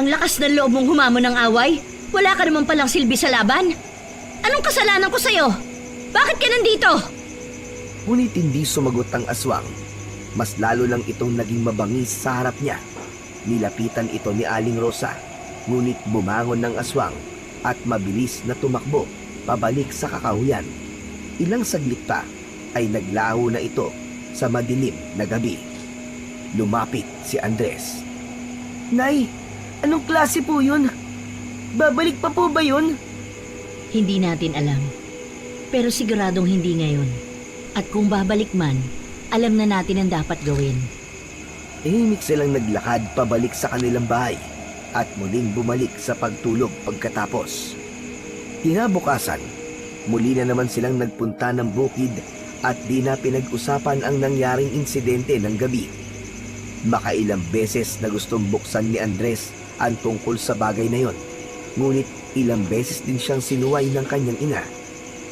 Ang lakas ng loob mong humamon ng away? Wala ka naman palang silbi sa laban? Anong kasalanan ko sa'yo? Bakit ka nandito? Ngunit hindi sumagot ang aswang. Mas lalo lang itong naging mabangis sa harap niya. Nilapitan ito ni Aling Rosa, ngunit bumangon ng aswang at mabilis na tumakbo pabalik sa kakahuyan. Ilang saglit pa ay naglaho na ito sa madilim na gabi. Lumapit si Andres. Nay! Anong klase po yun? Babalik pa po ba yun? Hindi natin alam. Pero siguradong hindi ngayon. At kung babalik man, alam na natin ang dapat gawin. Tahimik silang naglakad pabalik sa kanilang bahay at muling bumalik sa pagtulog pagkatapos. Kinabukasan, muli na naman silang nagpunta ng bukid at di na pinag-usapan ang nangyaring insidente ng gabi. Makailang beses na gustong buksan ni Andres ang tungkol sa bagay na yon. Ngunit ilang beses din siyang sinuway ng kanyang ina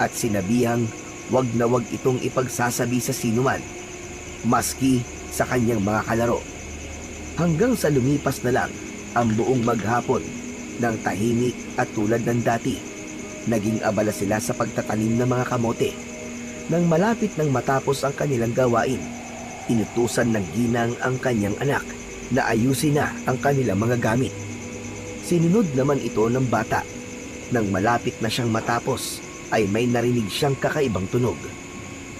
at sinabihang wag na wag itong ipagsasabi sa sinuman, maski sa kanyang mga kalaro. Hanggang sa lumipas na lang ang buong maghapon ng tahimik at tulad ng dati. Naging abala sila sa pagtatanim ng mga kamote. Nang malapit nang matapos ang kanilang gawain, inutusan ng ginang ang kanyang anak na ayusin na ang kanilang mga gamit. Sinunod naman ito ng bata. Nang malapit na siyang matapos, ay may narinig siyang kakaibang tunog.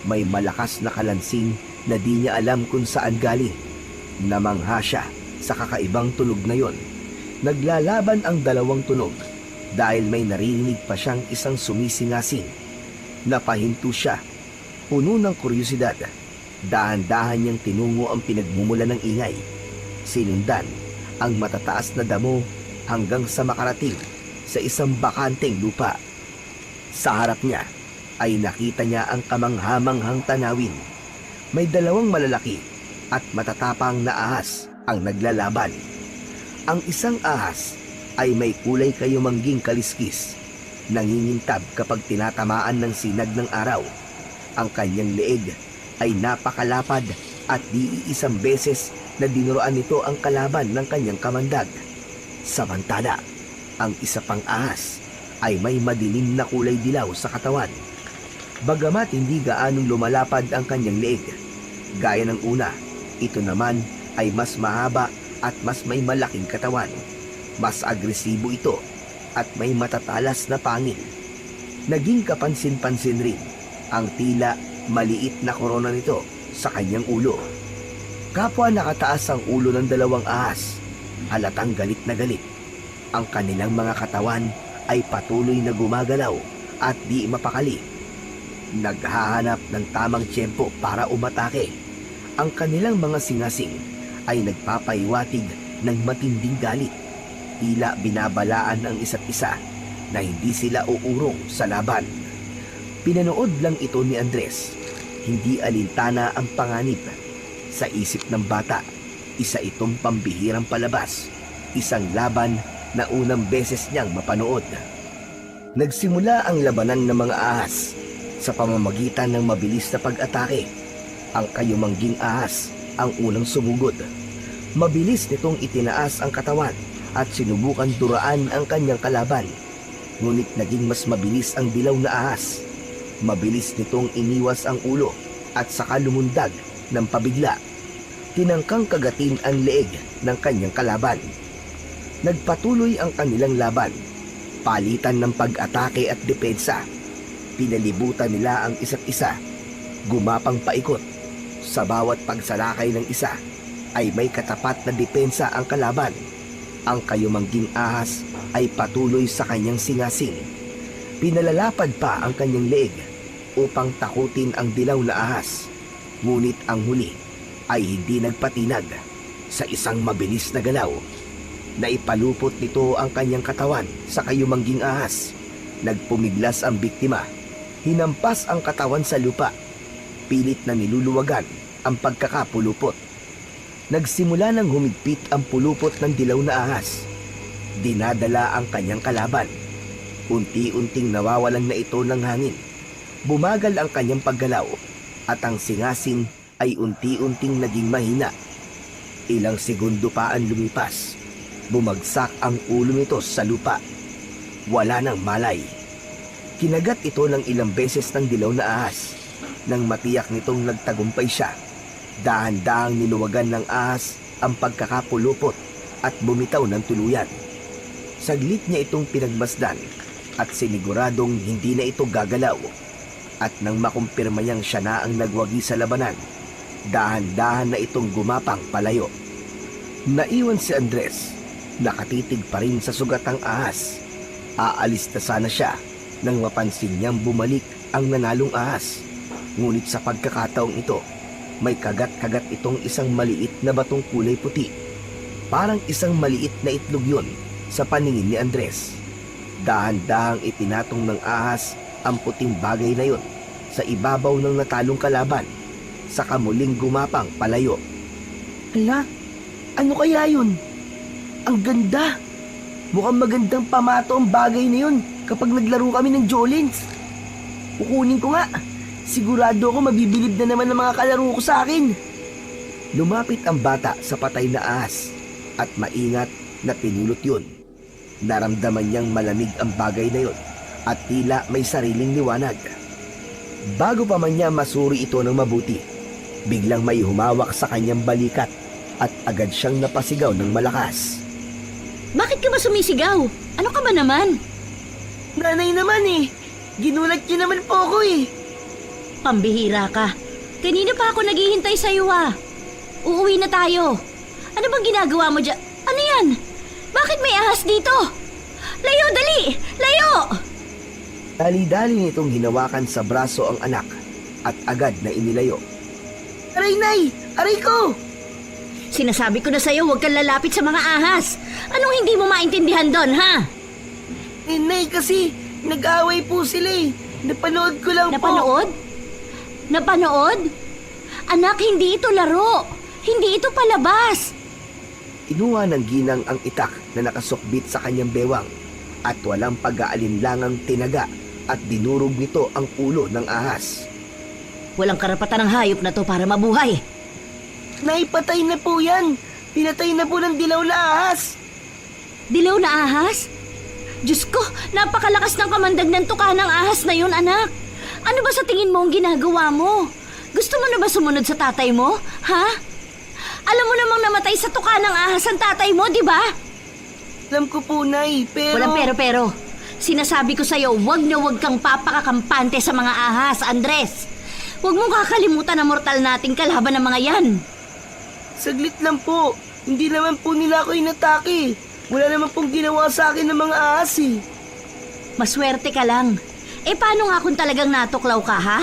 May malakas na kalansing na di niya alam kung saan galing. Namangha siya sa kakaibang tunog na yon. Naglalaban ang dalawang tunog dahil may narinig pa siyang isang sumisingasing. Napahinto siya, puno ng kuryosidad. Dahan-dahan niyang tinungo ang pinagmumula ng ingay. Sinundan ang matataas na damo hanggang sa makarating sa isang bakanteng lupa. Sa harap niya ay nakita niya ang kamanghamanghang tanawin. May dalawang malalaki at matatapang na ahas ang naglalaban. Ang isang ahas ay may kulay kayumangging kaliskis, nangingintab kapag tinatamaan ng sinag ng araw. Ang kanyang leeg ay napakalapad at di isang beses na dinuroan nito ang kalaban ng kanyang kamandag. Samantala, ang isa pang ahas ay may madilim na kulay dilaw sa katawan. Bagamat hindi gaanong lumalapad ang kanyang leeg, gaya ng una, ito naman ay mas mahaba at mas may malaking katawan. Mas agresibo ito at may matatalas na pangil. Naging kapansin-pansin rin ang tila maliit na korona nito sa kanyang ulo. Kapwa nakataas ang ulo ng dalawang ahas, halatang galit na galit. Ang kanilang mga katawan ay patuloy na gumagalaw at di mapakali. Naghahanap ng tamang tiyempo para umatake. Ang kanilang mga singasing ay nagpapaiwatig ng matinding galit. Tila binabalaan ang isa't isa na hindi sila uurong sa laban. Pinanood lang ito ni Andres. Hindi alintana ang panganib. Sa isip ng bata, isa itong pambihirang palabas. Isang laban na unang beses niyang mapanood. Nagsimula ang labanan ng mga ahas sa pamamagitan ng mabilis na pag-atake. Ang kayumangging ahas ang unang sumugod. Mabilis nitong itinaas ang katawan at sinubukan duraan ang kanyang kalaban. Ngunit naging mas mabilis ang dilaw na ahas. Mabilis nitong iniwas ang ulo at saka lumundag ng pabigla. Tinangkang kagatin ang leeg ng kanyang kalaban. Nagpatuloy ang kanilang laban. Palitan ng pag-atake at depensa. Pinalibutan nila ang isa't isa. Gumapang paikot. Sa bawat pagsalakay ng isa ay may katapat na depensa ang kalaban. Ang kayumangging ahas ay patuloy sa kanyang singasing. Pinalalapad pa ang kanyang leeg upang takutin ang dilaw na ahas. Ngunit ang huli ay hindi nagpatinag. Sa isang mabilis na galaw, naipalupot nito ang kanyang katawan sa kayumangging ahas. Nagpumiglas ang biktima. Hinampas ang katawan sa lupa. Pilit na niluluwagan ang pagkakapulupot. Nagsimula ng humigpit ang pulupot ng dilaw na ahas. Dinadala ang kanyang kalaban. Unti-unting nawawalan na ito ng hangin. Bumagal ang kanyang paggalaw at ang singasing ay unti-unting naging mahina. Ilang segundo pa ang lumipas. Bumagsak ang ulo nito sa lupa. Wala nang malay. Kinagat ito ng ilang beses ng dilaw na ahas. Nang matiyak nitong nagtagumpay siya, dahan-dahang niluwagan ng ahas ang pagkakapulupot at bumitaw ng tuluyan. Saglit niya itong pinagmasdan at siniguradong hindi na ito gagalaw. At nang makumpirma niyang siya na ang nagwagi sa labanan, dahan-dahan na itong gumapang palayo. Naiwan si Andres, nakatitig pa rin sa sugatang ahas. Aalis na sana siya nang mapansin niyang bumalik ang nanalong ahas. Ngunit sa pagkakataong ito, may kagat-kagat itong isang maliit na batong kulay puti. Parang isang maliit na itlog yun sa paningin ni Andres. Dahan-dahang itinatong ng ahas ang puting bagay na yun sa ibabaw ng natalong kalaban, saka muling gumapang palayo. Hala, ano kaya yun? Ang ganda! Mukhang magandang pamato ang bagay na yun kapag naglaro kami ng Jolens. Kukunin ko nga. Sigurado ako mabibilib na naman ang mga kalaro ko sa akin. Lumapit ang bata sa patay na ahas at maingat na pinulot yun. Naramdaman niyang malamig ang bagay na yun at tila may sariling liwanag. Bago pa man niya masuri ito ng mabuti, biglang may humawak sa kanyang balikat at agad siyang napasigaw ng malakas. Bakit ka ba sumisigaw? Ano ka ba naman? Nanay naman eh. Ginulat niyo naman po ako eh. Pambihira ka. Kanina pa ako naghihintay sa iyo Uuwi na tayo. Ano bang ginagawa mo dyan? Ano yan? Bakit may ahas dito? Layo, dali! Layo! Dali-dali nitong hinawakan sa braso ang anak at agad na inilayo. Aray, Nay! Aray ko! Sinasabi ko na sa'yo, huwag kang lalapit sa mga ahas. Anong hindi mo maintindihan doon, ha? Nay, kasi nag-away po sila eh. Napanood ko lang po. Napanood? Napanood? Anak, hindi ito laro. Hindi ito palabas. Inuha ng ginang ang itak na nakasukbit sa kanyang bewang at walang pag-aalinlangang tinaga at dinurog nito ang ulo ng ahas. Walang karapatan ng hayop na to para mabuhay. Naipatay na po yan. Pinatay na po ng dilaw na ahas. Dilaw na ahas? Diyos ko, napakalakas ng kamandag ng tuka ng ahas na yun, anak. Ano ba sa tingin mo ang ginagawa mo? Gusto mo na ba sumunod sa tatay mo? Ha? Alam mo namang namatay sa tuka ng ahas ang tatay mo, di ba? Alam ko po, Nay, pero... Walang pero. Sinasabi ko sa'yo, wag na wag kang papakakampante sa mga ahas, Andres. Huwag mong kakalimutan na mortal nating kalaban ng mga yan. Saglit lang po. Hindi naman po nila ako inatake. Wala naman pong ginawa sa akin ng mga ahas eh. Maswerte ka lang. Paano nga kung talagang natuklaw ka, ha?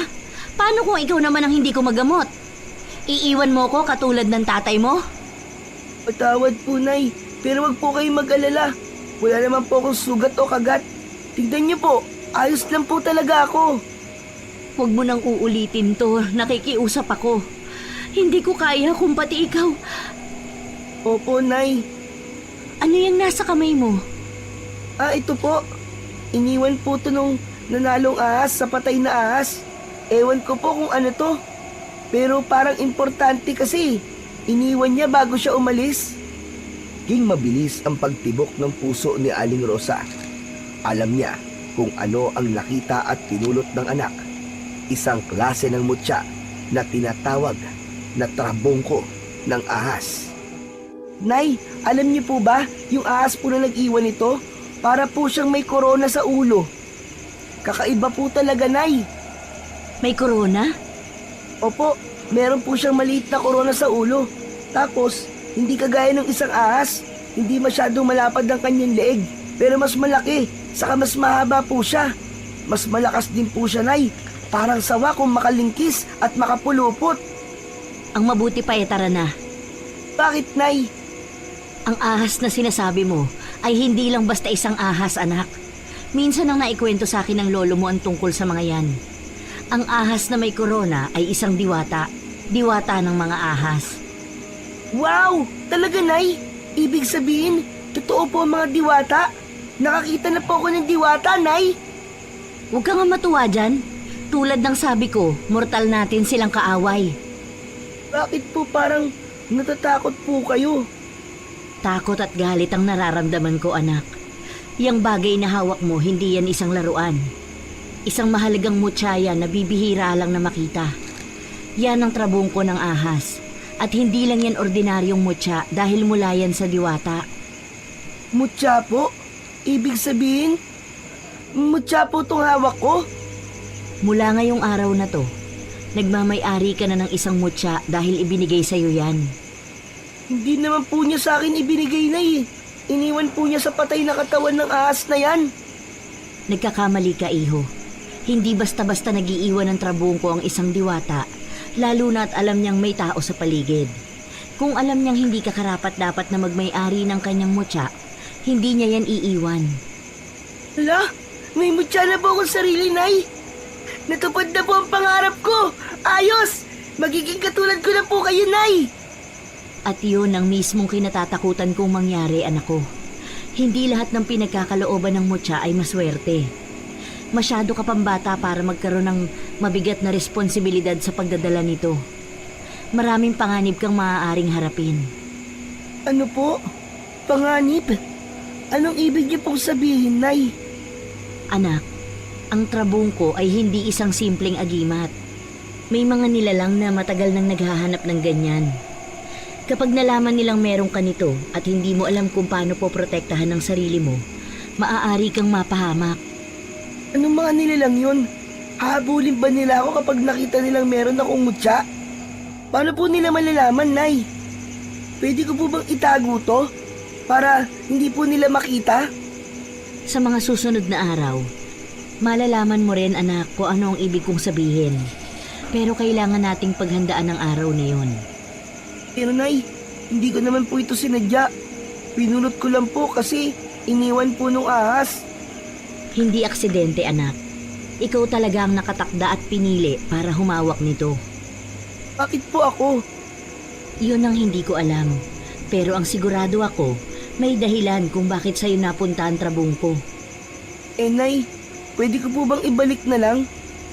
Paano kung ikaw naman ang hindi ko magamot? Iiwan mo ko katulad ng tatay mo? Patawad po, Nay. Pero wag po kayong mag-alala. Wala naman po akong sugat o kagat. Tignan niyo po, ayos lang po talaga ako. Huwag mo nang uulitin to. Nakikiusap ako. Hindi ko kaya kung pati ikaw. Opo, Nay. Ano yung nasa kamay mo? Ito po. Iniwan po to nung nanalong ahas sa patay na ahas. Ewan ko po kung ano to. Pero parang importante kasi. Iniwan niya bago siya umalis. Ging mabilis ang pagtibok ng puso ni Aling Rosa. Alam niya kung ano ang nakita at pinulot ng anak. Isang klase ng mutya na tinatawag na trabongko ng ahas. Nay, alam niyo po ba, yung ahas po na nag-iwan nito, para po siyang may korona sa ulo. Kakaiba po talaga, Nay. May korona? Opo, meron po siyang maliit na korona sa ulo. Tapos, hindi kagaya ng isang ahas, hindi masyadong malapad ang kanyang leeg, pero mas malaki, saka mas mahaba po siya. Mas malakas din po siya, Nay. Parang sawa kung makalingkis at makapulupot. Ang mabuti pa tara na. Bakit, Nay? Ang ahas na sinasabi mo ay hindi lang basta isang ahas, anak. Minsan ang naikwento sa akin ng lolo mo ang tungkol sa mga yan. Ang ahas na may korona ay isang diwata. Diwata ng mga ahas. Wow! Talaga, Nay? Ibig sabihin, totoo po ang mga diwata? Nakakita na po ako ng diwata, Nay. Huwag ka nga matuwa dyan. Tulad ng sabi ko, mortal natin silang kaaway. Bakit po parang natatakot po kayo? Takot at galit ang nararamdaman ko, anak. Yang bagay na hawak mo, hindi yan isang laruan. Isang mahalagang mutsaya na bibihira lang na makita. Yan ang trabungko ng ahas. At hindi lang yan ordinaryong mutya dahil mula yan sa diwata. Mutya po? Ibig sabihin, mutya po itong hawak ko? Mula ngayong araw na to, nagmamay-ari ka na ng isang mutya dahil ibinigay sa'yo yan. Hindi naman po niya sa akin ibinigay, Nay. Iniwan po niya sa patay na katawan ng ahas na yan. Nagkakamali ka, iho. Hindi basta-basta nagiiwan ng trabungko ang isang diwata, lalo na't alam niyang may tao sa paligid. Kung alam niyang hindi ka karapat-dapat na magmay-ari ng kanyang mutya, hindi niya yan iiwan. Hala, may mutya na po akong sarili, Nay. Natupad na po ang pangarap ko. Ayos! Magiging katulad ko na po kayo, Nay. At yun ang mismong kinatatakutan kong mangyari, anak ko. Hindi lahat ng pinagkakalooban ng mutya ay maswerte. Masyado ka pang bata para magkaroon ng mabigat na responsibilidad sa pagdadala nito. Maraming panganib kang maaaring harapin. Ano po? Panganib? Anong ibig niyo pong sabihin, Nay? Anak, ang trabungko ay hindi isang simpleng agimat. May mga nilalang na matagal nang naghahanap ng ganyan. Kapag nalaman nilang meron ka nito at hindi mo alam kung paano po protektahan ng sarili mo, maaari kang mapahamak. Anong mga nilalang yun? Hahabulin ba nila ako kapag nakita nilang meron akong mutya? Paano po nila malalaman, Nay? Pwede ko po bang itago to? Para hindi po nila makita? Sa mga susunod na araw, malalaman mo rin, anak, kung ano ang ibig kong sabihin. Pero kailangan nating paghandaan ang araw na yun. Pero, Nay, hindi ko naman po ito sinadya. Pinulot ko lang po kasi iniwan po nung ahas. Hindi aksidente, anak. Ikaw talaga ang nakatakda at pinili para humawak nito. Bakit po ako? Yun ang hindi ko alam. Pero ang sigurado ako, may dahilan kung bakit sa'yo napunta ang trabungko. Nay, pwede ko po bang ibalik na lang?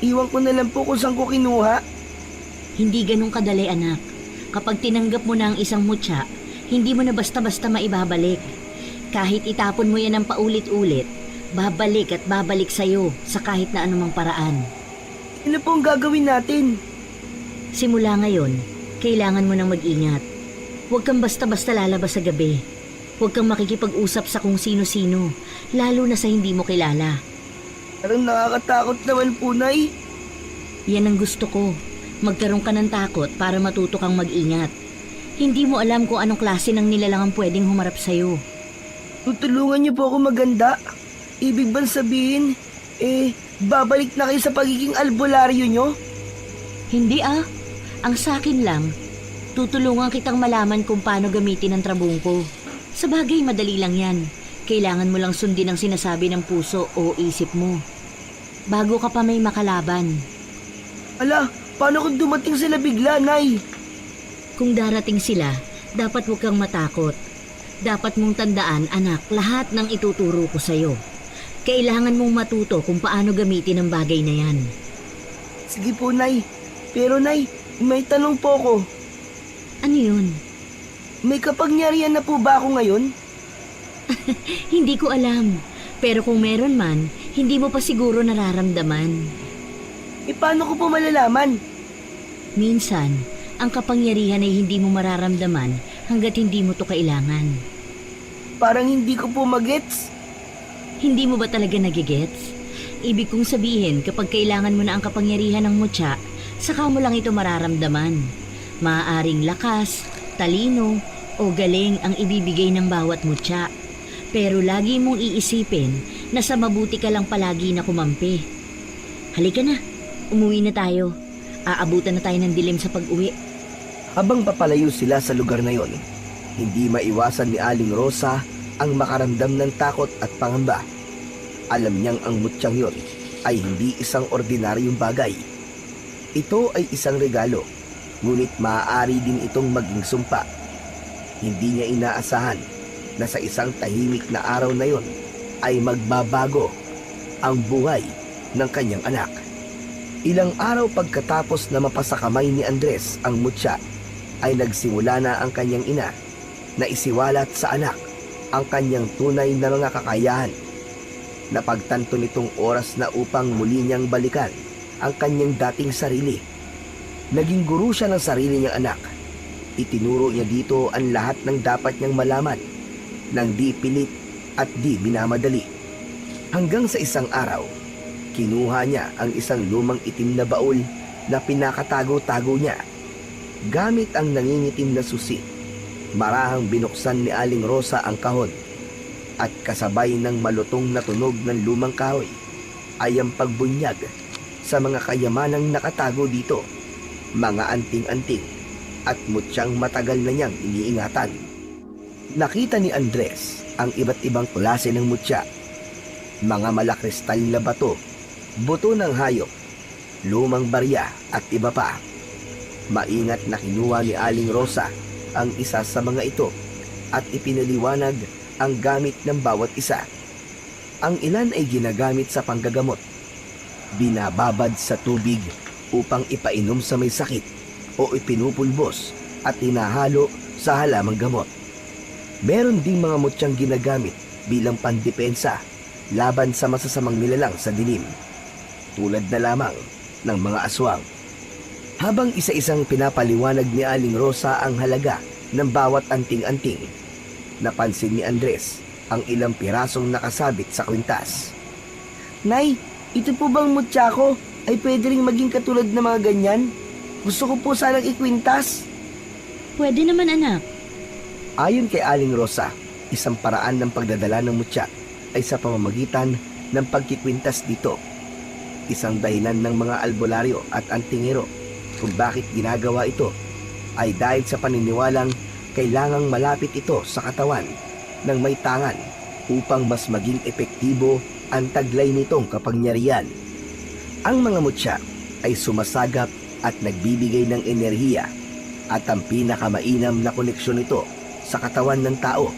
Iwan ko na lang po kung saan ko kinuha. Hindi ganun kadali, anak. Kapag tinanggap mo na ang isang mutya, hindi mo na basta-basta maibabalik. Kahit itapon mo yan ng paulit-ulit, babalik at babalik sa'yo sa kahit na anumang paraan. Ano po ang gagawin natin? Simula ngayon, kailangan mo nang mag-ingat. Huwag kang basta-basta lalabas sa gabi. Huwag kang makikipag-usap sa kung sino-sino, lalo na sa hindi mo kilala. Parang nakakatakot naman po, Nay. Yan ang gusto ko. Magkaroon ka ng takot para matuto kang mag-ingat. Hindi mo alam kung anong klase ng nilalang ang pwedeng humarap sa'yo. Tutulungan niyo po ako maganda. Ibig bang sabihin, babalik na kayo sa pagiging albularyo niyo? Hindi Ang sakin lang, tutulungan kitang malaman kung paano gamitin ang trabungko. Sa bagay, madali lang yan. Kailangan mo lang sundin ang sinasabi ng puso o isip mo. Bago ka pa may makalaban. Ala, paano kung dumating sila bigla, Nay? Kung darating sila, dapat huwag kang matakot. Dapat mong tandaan, anak, lahat ng ituturo ko sa'yo. Kailangan mong matuto kung paano gamitin ang bagay na yan. Sige po, Nay. Pero, Nay, may tanong po ako. Ano yun? May kapangyarihan na po ba ako ngayon? Hindi ko alam. Pero kung meron man, hindi mo pa siguro nararamdaman. Paano ko po malalaman? Minsan, ang kapangyarihan ay hindi mo mararamdaman hanggat hindi mo to kailangan. Parang hindi ko po magets. Hindi mo ba talaga nagigets? Ibig kong sabihin, kapag kailangan mo na ang kapangyarihan ng mutya, saka mo lang ito mararamdaman. Maaaring lakas, talino, o galing ang ibibigay ng bawat mutya. Pero lagi mong iisipin na sa mabuti ka lang palagi na kumampi. Halika na, umuwi na tayo. Aabutan na tayo ng dilim sa pag-uwi. Habang papalayo sila sa lugar na yon, hindi maiwasan ni Aling Rosa ang makaramdam ng takot at pangamba. Alam niyang ang mutyang yon ay hindi isang ordinaryong bagay. Ito ay isang regalo, ngunit maaari din itong maging sumpa. Hindi niya inaasahan na sa isang tahimik na araw na yon ay magbabago ang buhay ng kanyang anak. Ilang araw pagkatapos na mapasakamay ni Andres ang mutya, ay nagsimula na ang kanyang ina na isiwalat sa anak ang kanyang tunay na mga kakayahan. Napagtanto nitong oras na upang muli niyang balikan ang kanyang dating sarili. Naging guro siya ng sarili niyang anak. Itinuro niya dito ang lahat ng dapat niyang malaman nang di pilit at di minamadali. Hanggang sa isang araw, kinuha niya ang isang lumang itim na baul na pinakatago-tago niya. Gamit ang nangingitim na susi, marahang binuksan ni Aling Rosa ang kahon at kasabay ng malutong na tunog ng lumang kahoy ay ang pagbunyag sa mga kayamanang nakatago dito, mga anting-anting at mutyang matagal na niyang iniingatan. Nakita ni Andres ang iba't ibang klase ng mutya, mga malakristal na bato, buto ng hayop, lumang barya at iba pa. Maingat na kinuha ni Aling Rosa ang isa sa mga ito at ipinaliwanag ang gamit ng bawat isa. Ang ilan ay ginagamit sa panggagamot, binababad sa tubig upang ipainom sa may sakit o ipinupulbos at hinahalo sa halamang gamot. Meron ding mga mutyang ginagamit bilang pandepensa laban sa masasamang nilalang sa dilim, tulad na lamang ng mga aswang. Habang isa-isang pinapaliwanag ni Aling Rosa ang halaga ng bawat anting-anting, napansin ni Andres ang ilang pirasong nakasabit sa kwintas. Nay, ito po bang mutya ko ay pwede ring maging katulad ng mga ganyan? Gusto ko po sanang ikwintas. Pwede naman, anak. Ayon kay Aling Rosa, isang paraan ng pagdadala ng mutya ay sa pamamagitan ng pagkikwintas dito. Isang dahilan ng mga albularyo at antingero kung bakit ginagawa ito ay dahil sa paniniwalang kailangang malapit ito sa katawan ng may tangan upang mas maging epektibo ang taglay nitong kapangyarihan. Ang mga mutya ay sumasagap at nagbibigay ng enerhiya at ang pinakamainam na koneksyon nito sa katawan ng tao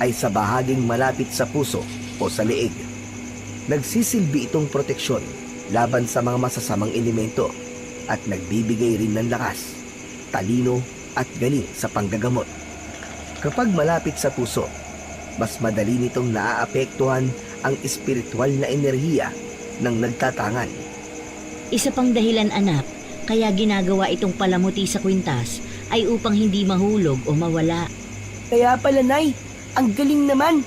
ay sa bahaging malapit sa puso o sa leeg. Nagsisilbi itong proteksyon laban sa mga masasamang elemento at nagbibigay rin ng lakas, talino at galing sa panggagamot. Kapag malapit sa puso, mas madali nitong naaapektuhan ang espiritual na enerhiya ng nagtatangan. Isa pang dahilan, anak, kaya ginagawa itong palamuti sa kwintas ay upang hindi mahulog o mawala. Kaya pala, Nay, ang galing naman.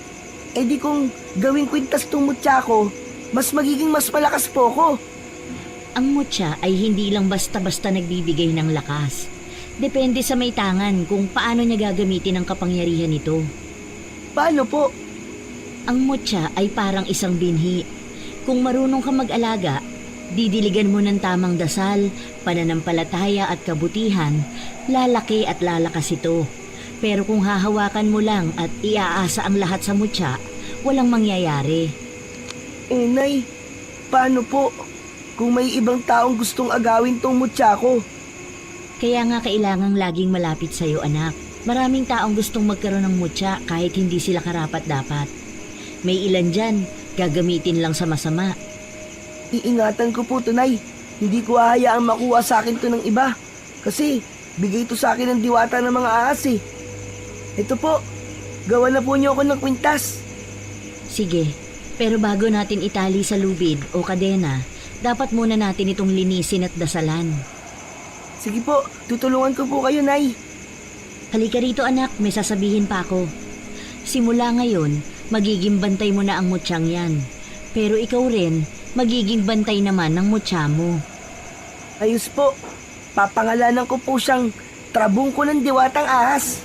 Eh di kung gawing kwintas tong mutya ko, mas magiging mas malakas po ko. Ang mutya ay hindi lang basta-basta nagbibigay ng lakas. Depende sa may tangan kung paano niya gagamitin ang kapangyarihan nito. Paano po? Ang mutya ay parang isang binhi. Kung marunong ka mag-alaga, didiligan mo ng tamang dasal, pananampalataya at kabutihan, lalaki at lalakas ito. Pero kung hahawakan mo lang at iaasa ang lahat sa mutya, walang mangyayari. Nay, paano po? Kung may ibang taong gustong agawin tong mutya ko. Kaya nga kailangang laging malapit sa'yo, anak. Maraming taong gustong magkaroon ng mutya kahit hindi sila karapat-dapat. May ilan dyan, gagamitin lang sa masama. Iingatan ko po to, Nay. Hindi ko hahayaang makuha sa akin to ng iba. Kasi bigay to sa akin ng diwata ng mga ahas eh. Ito po, gawa na po niyo ako ng kwintas. Sige, pero bago natin itali sa lubid o kadena, dapat muna natin itong linisin at dasalan. Sige po, tutulungan ko po kayo, Nay. Halika rito anak, may sasabihin pa ako. Simula ngayon, magiging bantay mo na ang mutyang yan. Pero ikaw rin, magiging bantay naman ng mutya mo. Ayos po, papangalanan ko po siyang trabong ko ng diwatang ahas.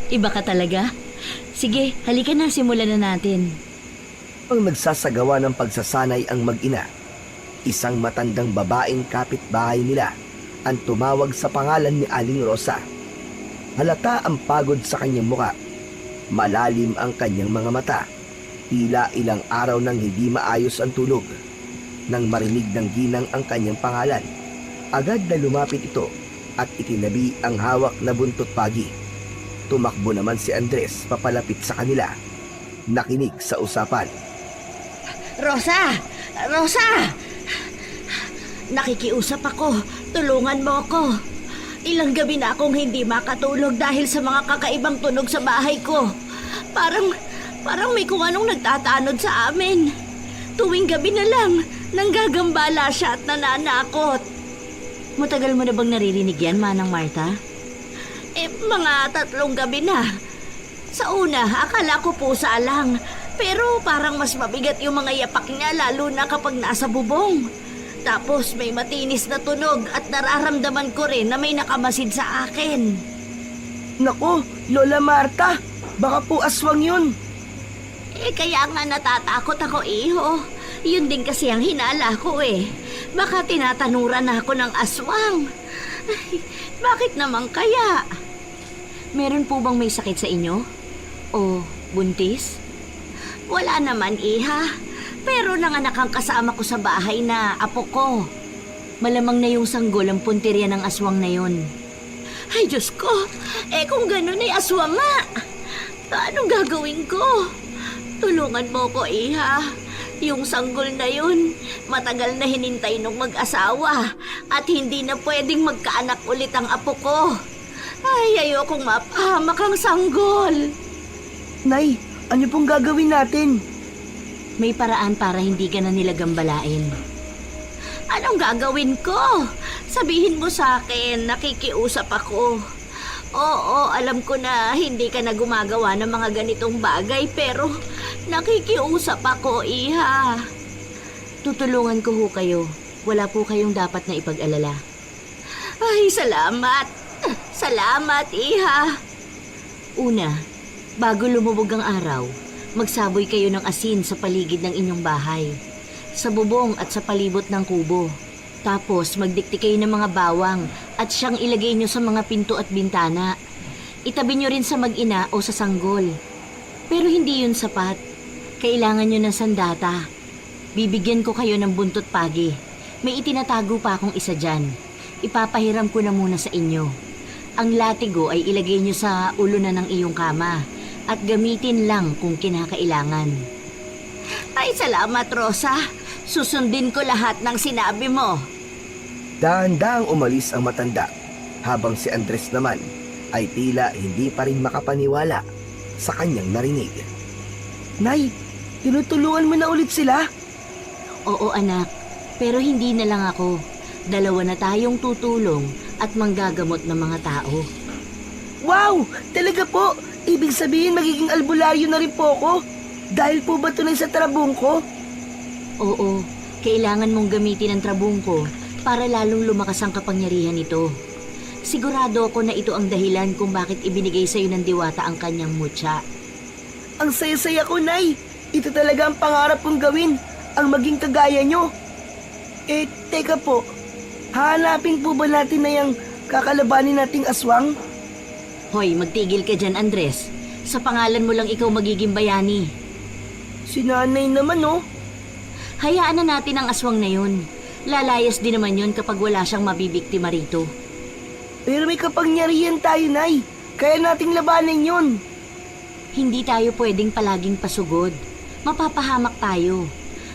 Iba ka talaga? Sige, halika na, simulan na natin. Ang nagsasagawa ng pagsasanay ang mag-ina. Isang matandang babaeng kapitbahay nila ang tumawag sa pangalan ni Aling Rosa. Halata ang pagod sa kanyang muka. Malalim ang kanyang mga mata. Tila ilang araw nang hindi maayos ang tulog. Nang marinig ng ginang ang kanyang pangalan, agad na lumapit ito at itinabi ang hawak na buntot pagi. Tumakbo naman si Andres papalapit sa kanila. Nakinig sa usapan. Rosa! Rosa! Nakikiusap ako. Tulungan mo ako. Ilang gabi na akong hindi makatulog dahil sa mga kakaibang tunog sa bahay ko. Parang may kung anong nagtatanod sa amin. Tuwing gabi na lang, nanggagambala siya at nananakot. Matagal mo na bang naririnig yan, Manang Marta? Mga 3 gabi na. Sa una, akala ko pusa lang. Pero parang mas mabigat yung mga yapak niya lalo na kapag nasa bubong. Tapos may matinis na tunog at nararamdaman ko rin na may nakamasid sa akin. Nako, Lola Marta, baka po aswang yun. Kaya nga natatakot ako, iho. Yun din kasi ang hinala ko eh. Baka tinatanuran ako ng aswang. Ay, bakit naman kaya? Meron po bang may sakit sa inyo? O buntis? Wala naman, iha. Pero nanganak ang kasama ko sa bahay na apo ko. Malamang na yung sanggol ang puntirya ng aswang na yon. Ay, Diyos ko! Kung ganun ay aswang nga! Anong gagawin ko? Tulungan mo ko, iha. Yung sanggol na yun, matagal na hinintay nung mag-asawa at hindi na pwedeng magkaanak ulit ang apo ko. Ay, ayokong mapahamak ang sanggol. Nay, ano pong gagawin natin? May paraan para hindi ka na nila gambalain. Anong gagawin ko? Sabihin mo sa akin, nakikiusap ako. Oo, alam ko na hindi ka na gumagawa ng mga ganitong bagay, pero nakikiusap ako, iha. Tutulungan ko ho kayo. Wala po kayong dapat na ipag-alala. Ay, salamat. Salamat, iha. Una, bago lumubog ang araw, magsaboy kayo ng asin sa paligid ng inyong bahay, sa bubong at sa palibot ng kubo. Tapos magdikti kayo ng mga bawang at siyang ilagay nyo sa mga pinto at bintana. Itabi nyo rin sa mag-ina o sa sanggol. Pero hindi yun sapat. Kailangan nyo ng sandata. Bibigyan ko kayo ng buntot pagi. May itinatago pa akong isa dyan. Ipapahiram ko na muna sa inyo. Ang latigo ay ilagay nyo sa ulo na ng iyong kama at gamitin lang kung kinakailangan. Ay, salamat, Rosa. Susundin ko lahat ng sinabi mo. Dahan-dahang umalis ang matanda, habang si Andres naman ay tila hindi pa rin makapaniwala sa kanyang narinig. Nay, tinutulungan mo na ulit sila? Oo, anak. Pero hindi na lang ako. 2 na tayong tutulong at manggagamot ng mga tao. Wow! Talaga po! Ibig sabihin magiging albularyo na rin po ako? Dahil po ba tunay sa trabong ko? Oo, kailangan mong gamitin ang trabong ko para lalong lumakas ang kapangyarihan nito. Sigurado ako na ito ang dahilan kung bakit ibinigay sa'yo ng diwata ang kanyang mutya. Ang saya-saya ko, Nay. Ito talaga ang pangarap kong gawin, ang maging kagaya nyo. Teka po. Hahanapin po ba natin na yung kakalabanin nating aswang? Hoy, magtigil ka dyan, Andres. Sa pangalan mo lang ikaw magiging bayani. Si nanay naman, oh. Hayaan na natin ang aswang na yun. Lalayas din naman yun kapag wala siyang mabibiktima rito. Pero may kapangyarihan tayo, Nay. Kaya nating labanan yun. Hindi tayo pwedeng palaging pasugod. Mapapahamak tayo.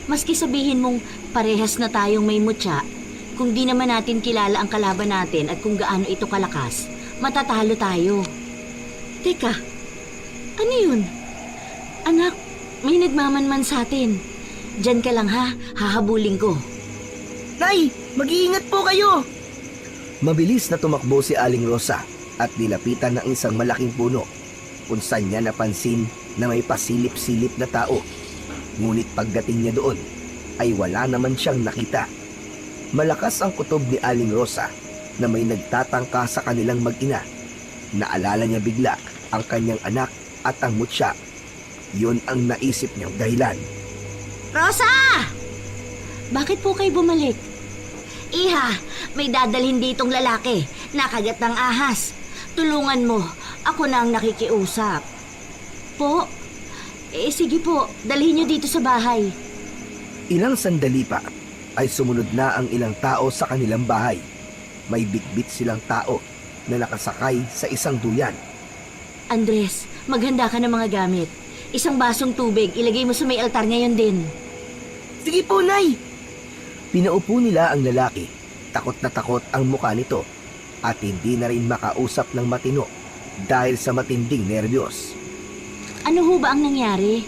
Maski sabihin mong parehas na tayong may mutya, kung di naman natin kilala ang kalaban natin at kung gaano ito kalakas, matatalo tayo. Teka, ano yun? Anak, may nagmamanman sa atin. Diyan ka lang ha, hahabulin ko. Nay, mag-iingat po kayo. Mabilis na tumakbo si Aling Rosa at nilapitan ng isang malaking puno kung saan niya napansin na may pasilip-silip na tao. Ngunit pagdating niya doon ay wala naman siyang nakita. Malakas ang kutob ni Aling Rosa na may nagtatangka sa kanilang mag-ina. Naalala niya bigla ang kanyang anak at ang mutya. Yun ang naisip niyang dahilan. Rosa! Bakit po kayo bumalik? Iha, may dadalhin ditong lalaki. Nakagat ng ahas. Tulungan mo. Ako na ang nakikiusap. Po? Sige po. Dalhin niyo dito sa bahay. Ilang sandali pa ay sumunod na ang ilang tao sa kanilang bahay. May bitbit silang tao na nakasakay sa isang duyan. Andres, maghanda ka ng mga gamit. Isang basong tubig, ilagay mo sa may altar ngayon din. Sige po, Nay. Pinaupo nila ang lalaki. Takot na takot ang mukha nito at hindi na rin makausap ng matino dahil sa matinding nerbiyos. Ano ho ba ang nangyari?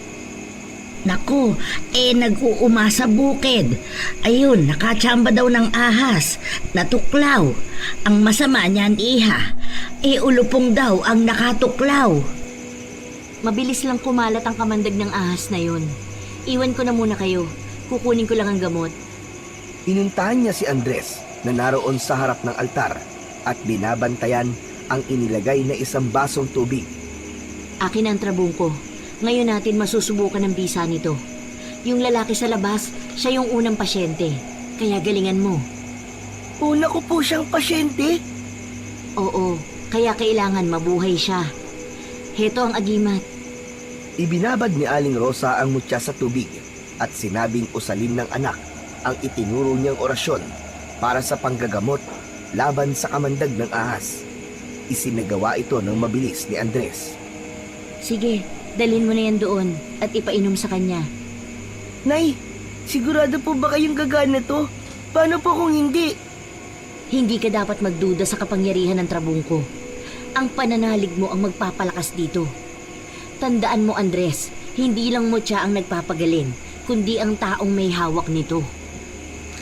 Naku, nag-uuma sa bukid. Ayun, nakachamba daw ng ahas. Natuklaw. Ang masama niyan, Iha. Ulupong daw ang nakatuklaw. Mabilis lang kumalat ang kamandag ng ahas na yun. Iwan ko na muna kayo. Kukunin ko lang ang gamot. Inuntahan niya si Andres na naroon sa harap ng altar at binabantayan ang inilagay na isang basong tubig. Akin ang trabungko. Ngayon natin masusubukan ang bisa nito. Yung lalaki sa labas, siya yung unang pasyente. Kaya galingan mo. Una ko po siyang pasyente. Oo, kaya kailangan mabuhay siya. Heto ang agimat. Ibinabad ni Aling Rosa ang mutya sa tubig at sinabing usalin ng anak ang itinuro niyang orasyon para sa panggagamot laban sa kamandag ng ahas. Isinagawa ito ng mabilis ni Andres. Sige, dalhin mo na yan doon at ipainom sa kanya. Nay, sigurado po ba kayong gagana to? Paano po kung hindi? Hindi ka dapat magduda sa kapangyarihan ng trabungko. Ang pananalig mo ang magpapalakas dito. Tandaan mo, Andres, hindi lang mo siya ang nagpapagaling, kundi ang taong may hawak nito.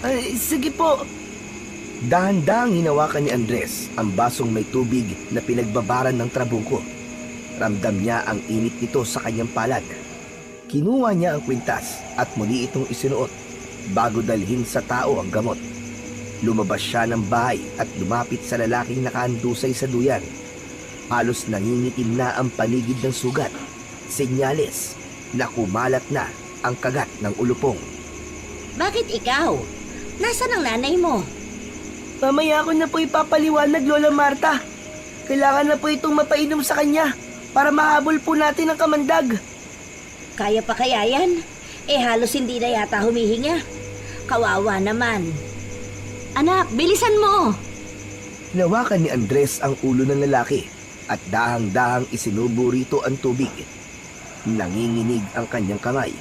Ay, sige po. Dahan-dahang hinawakan ni Andres ang basong may tubig na pinagbabaran ng trabungko. Ramdam niya ang init nito sa kanyang palad. Kinuha niya ang kwintas at muli itong isinuot bago dalhin sa tao ang gamot. Lumabas siya ng bahay at lumapit sa lalaking nakahandusay sa duyan. Halos nangingitim na ang paligid ng sugat. Senyales na kumalat na ang kagat ng ulupong. Bakit ikaw? Nasaan ang nanay mo? Mamaya ko na po ipapaliwanag, Lola Marta. Kailangan na po itong mapainom sa kanya para mahabol po natin ang kamandag. Kaya pa kaya yan? Halos hindi na yata humihinga. Kawawa naman. Anak, bilisan mo! Hinawakan ni Andres ang ulo ng lalaki at dahang-dahang isinubo rito ang tubig. Nanginginig ang kanyang kamay,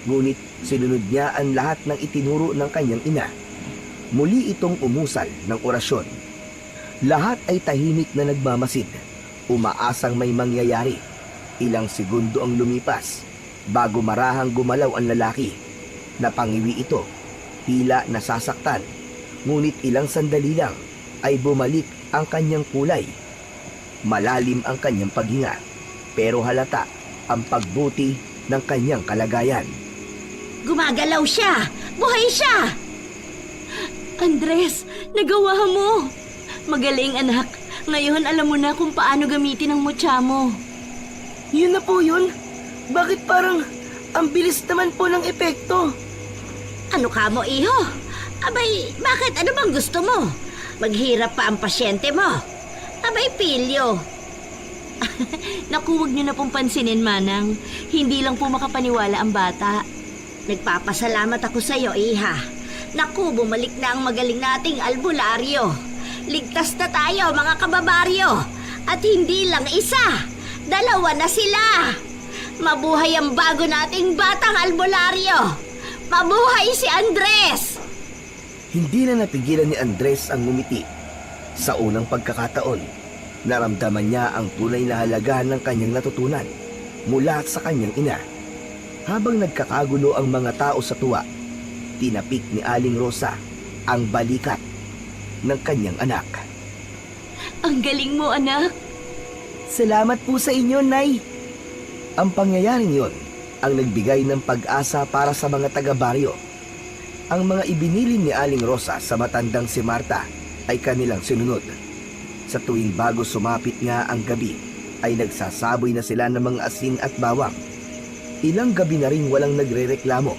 ngunit sinunod niya ang lahat ng itinuro ng kanyang ina. Muli itong umusal ng orasyon. Lahat ay tahimik na nagmamasid, umaasang may mangyayari. Ilang segundo ang lumipas bago marahang gumalaw ang lalaki. Napangiwi ito, tila nasasaktan, ngunit ilang sandali lang ay bumalik ang kanyang kulay. Malalim ang kanyang paghinga, pero halata ang pagbuti ng kanyang kalagayan. Gumagalaw siya! Buhay siya! Andres, nagawa mo! Magaling anak, Ngayon alam mo na kung paano gamitin ang mutya mo. Yun na po yun. Bakit parang ang bilis naman po ng epekto? Ano ka mo, iho? Abay, bakit? Ano bang gusto mo? Maghirap pa ang pasyente mo. Abay, pilyo. Naku, huwag niyo na pong pansinin, Manang. Hindi lang po makapaniwala ang bata. Nagpapasalamat ako sa iyo, iha. Naku, bumalik na ang magaling nating albularyo. Ligtas na tayo, mga kababaryo. At hindi lang isa, 2 na sila. Mabuhay ang bago nating batang albularyo. Mabuhay si Andres! Hindi na napigilan ni Andres ang ngumiti. Sa unang pagkakataon, naramdaman niya ang tunay na halaga ng kanyang natutunan mula sa kanyang ina. Habang nagkakagulo ang mga tao sa tuwa, tinapik ni Aling Rosa ang balikat ng kanyang anak. Ang galing mo, anak. Salamat po sa inyo, Nay. Ang pangyayaring yon ang nagbigay ng pag-asa para sa mga taga-baryo. Ang mga ibinilin ni Aling Rosa sa matandang si Marta ay kanilang sinunod. Sa tuwing bago sumapit nga ang gabi, ay nagsasaboy na sila ng mga asin at bawang. Ilang gabi na rin walang nagrereklamo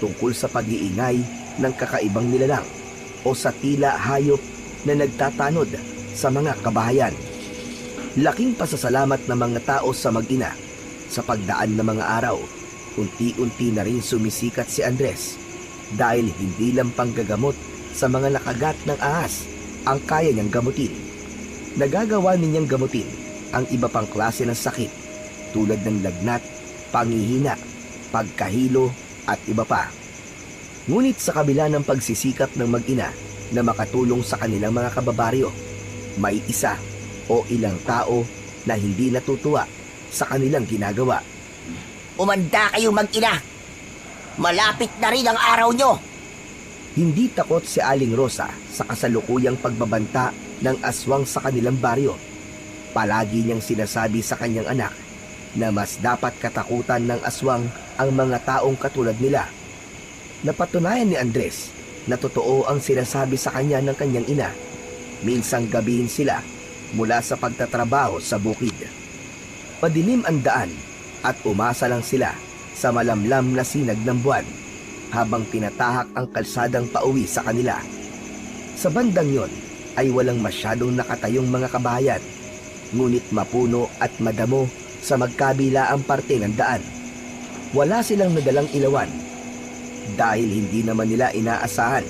tungkol sa pag-iingay ng kakaibang nilalang o sa tila hayop na nagtatanod sa mga kabahayan. Laking pasasalamat ng mga tao sa mag-ina. Sa pagdaan ng mga araw, unti-unti na rin sumisikat si Andres dahil hindi lang panggagamot sa mga nakagat ng ahas ang kaya niyang gamutin. Nagagawa ninyang gamutin ang iba pang klase ng sakit tulad ng lagnat, pangihina, pagkahilo at iba pa. Ngunit sa kabila ng pagsisikap ng mag-ina na makatulong sa kanilang mga kababaryo, may isa o ilang tao na hindi natutuwa sa kanilang ginagawa. Umanda kayong mag-ina. Malapit na rin ang araw nyo. Hindi takot si Aling Rosa sa kasalukuyang pagbabanta ng aswang sa kanilang baryo. Palagi niyang sinasabi sa kanyang anak na mas dapat katakutan ng aswang ang mga taong katulad nila. Napatunayan ni Andres na totoo ang sinasabi sa kanya ng kanyang ina. Minsang gabihin sila mula sa pagtatrabaho sa bukid. Padilim ang daan at umasa lang sila sa malamlam na sinag ng buwan habang tinatahak ang kalsadang pauwi sa kanila. Sa bandang yon ay walang masyadong nakatayong mga kabahayan, ngunit mapuno at madamo sa magkabila ang parte ng daan. Wala silang nadalang ilawan dahil hindi naman nila inaasahan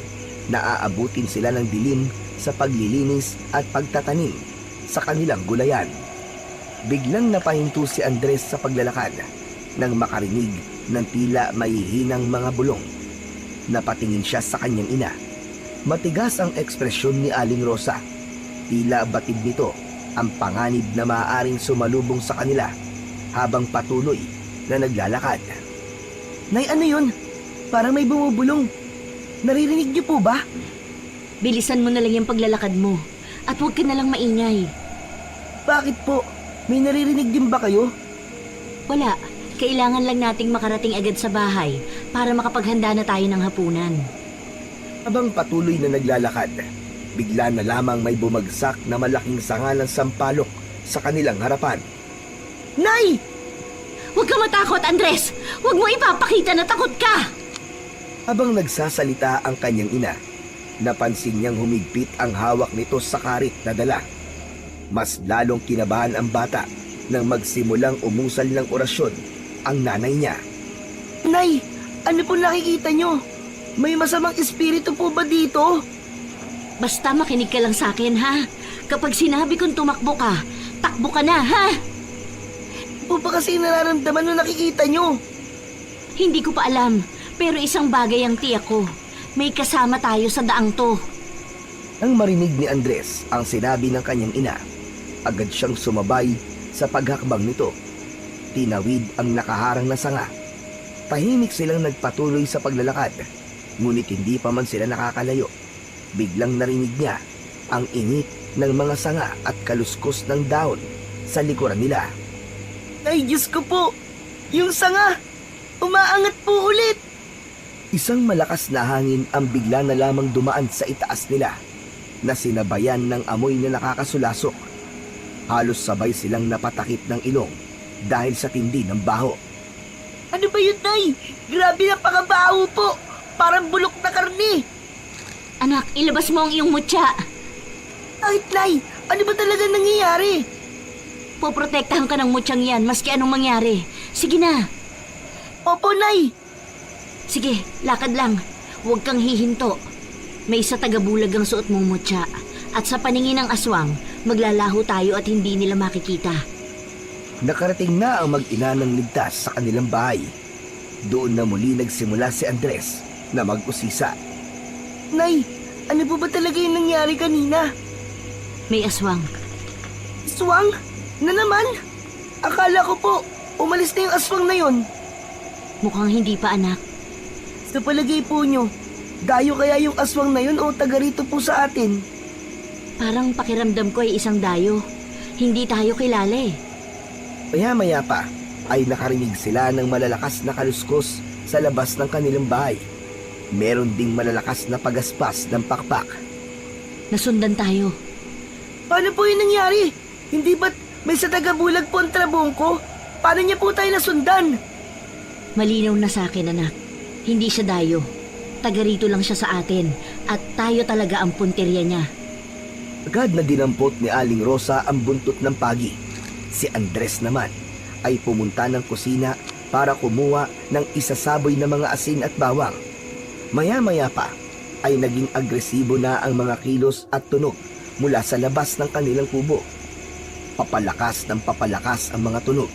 na aabutin sila ng dilim sa paglilinis at pagtatanim sa kanilang gulayan. Biglang napahinto si Andres sa paglalakad nang makarinig ng tila maihinang mga bulong. Napatingin siya sa kanyang ina. Matigas ang ekspresyon ni Aling Rosa. Tila batid nito ang panganib na maaaring sumalubong sa kanila habang patuloy na naglalakad. Nay, ano yun? Parang may bumubulong. Naririnig niyo po ba? Bilisan mo na lang yung paglalakad mo at huwag ka na lang maingay. Bakit po? May naririnig din ba kayo? Wala, kailangan lang nating makarating agad sa bahay para makapaghanda na tayo ng hapunan. Habang patuloy na naglalakad, bigla na lamang may bumagsak na malaking sanga ng sampalok sa kanilang harapan. Nay! Huwag ka matakot, Andres! Huwag mo ipapakita na takot ka! Habang nagsasalita ang kanyang ina, napansin niyang humigpit ang hawak nito sa karit na dala. Mas lalong kinabahan ang bata nang magsimulang umusal ng orasyon ang nanay niya. Nay, ano po nakikita nyo? May masamang espiritu po ba dito? Basta makinig ka lang sa akin, ha? Kapag sinabi kong tumakbo ka, takbo ka na, ha? Po ba kasi nararamdaman nung nakikita nyo? Hindi ko pa alam, pero isang bagay ang tiyak ko. May kasama tayo sa daang to. Nang marinig ni Andres ang sinabi ng kanyang ina, agad siyang sumabay sa paghakbang nito. Tinawid ang nakaharang na sanga. Tahimik silang nagpatuloy sa paglalakad, ngunit hindi pa man sila nakakalayo. Biglang narinig niya ang init ng mga sanga at kaluskos ng dahon sa likuran nila. Ay, Diyos ko po! Yung sanga! Umaangat po ulit! Isang malakas na hangin ang bigla na lamang dumaan sa itaas nila, na sinabayan ng amoy na nakakasulasok Halos sabay silang napatakip ng ilong dahil sa tindi ng baho. Ano ba yun, Nay? Grabe na pangabaho po. Parang bulok na karne. Anak, ilabas mo ang iyong mutya. Kahit, Nay, ano ba talaga nangyayari? Poprotektahan ka ng mutyang yan maski anong mangyari. Sige na. Opo, Nay. Sige, lakad lang. Huwag kang hihinto. May sa tagabulag ang suot mong mutya. At sa paningin ng aswang, maglalaho tayo at hindi nila makikita. Nakarating na ang mag-ina ng ligtas sa kanilang bahay. Doon na muli nagsimula si Andres na mag-usisa. Nay, ano po ba talaga yung nangyari kanina? May aswang. Aswang? Na naman? Akala ko po, umalis na yung aswang na yon. Mukhang hindi pa, anak. Sa palagay po nyo, dayo kaya yung aswang na yun o taga rito po sa atin? Parang pakiramdam ko ay isang dayo. Hindi tayo kilala eh. Maya-maya pa ay nakarinig sila ng malalakas na kaluskos sa labas ng kanilang bahay. Meron ding malalakas na pagaspas ng pakpak. Nasundan tayo. Paano po yung nangyari? Hindi ba't may sa tagabulag po ang trabong ko? Paano niya po tayo nasundan? Malinaw na sa akin, anak. Hindi siya dayo. Taga rito lang siya sa atin at tayo talaga ang punteriya niya. Agad na dinampot ni Aling Rosa ang buntot ng pagi. Si Andres naman ay pumunta ng kusina para kumuha ng isasaboy na mga asin at bawang. Maya-maya pa ay naging agresibo na ang mga kilos at tunog mula sa labas ng kanilang kubo. Papalakas ng papalakas ang mga tunog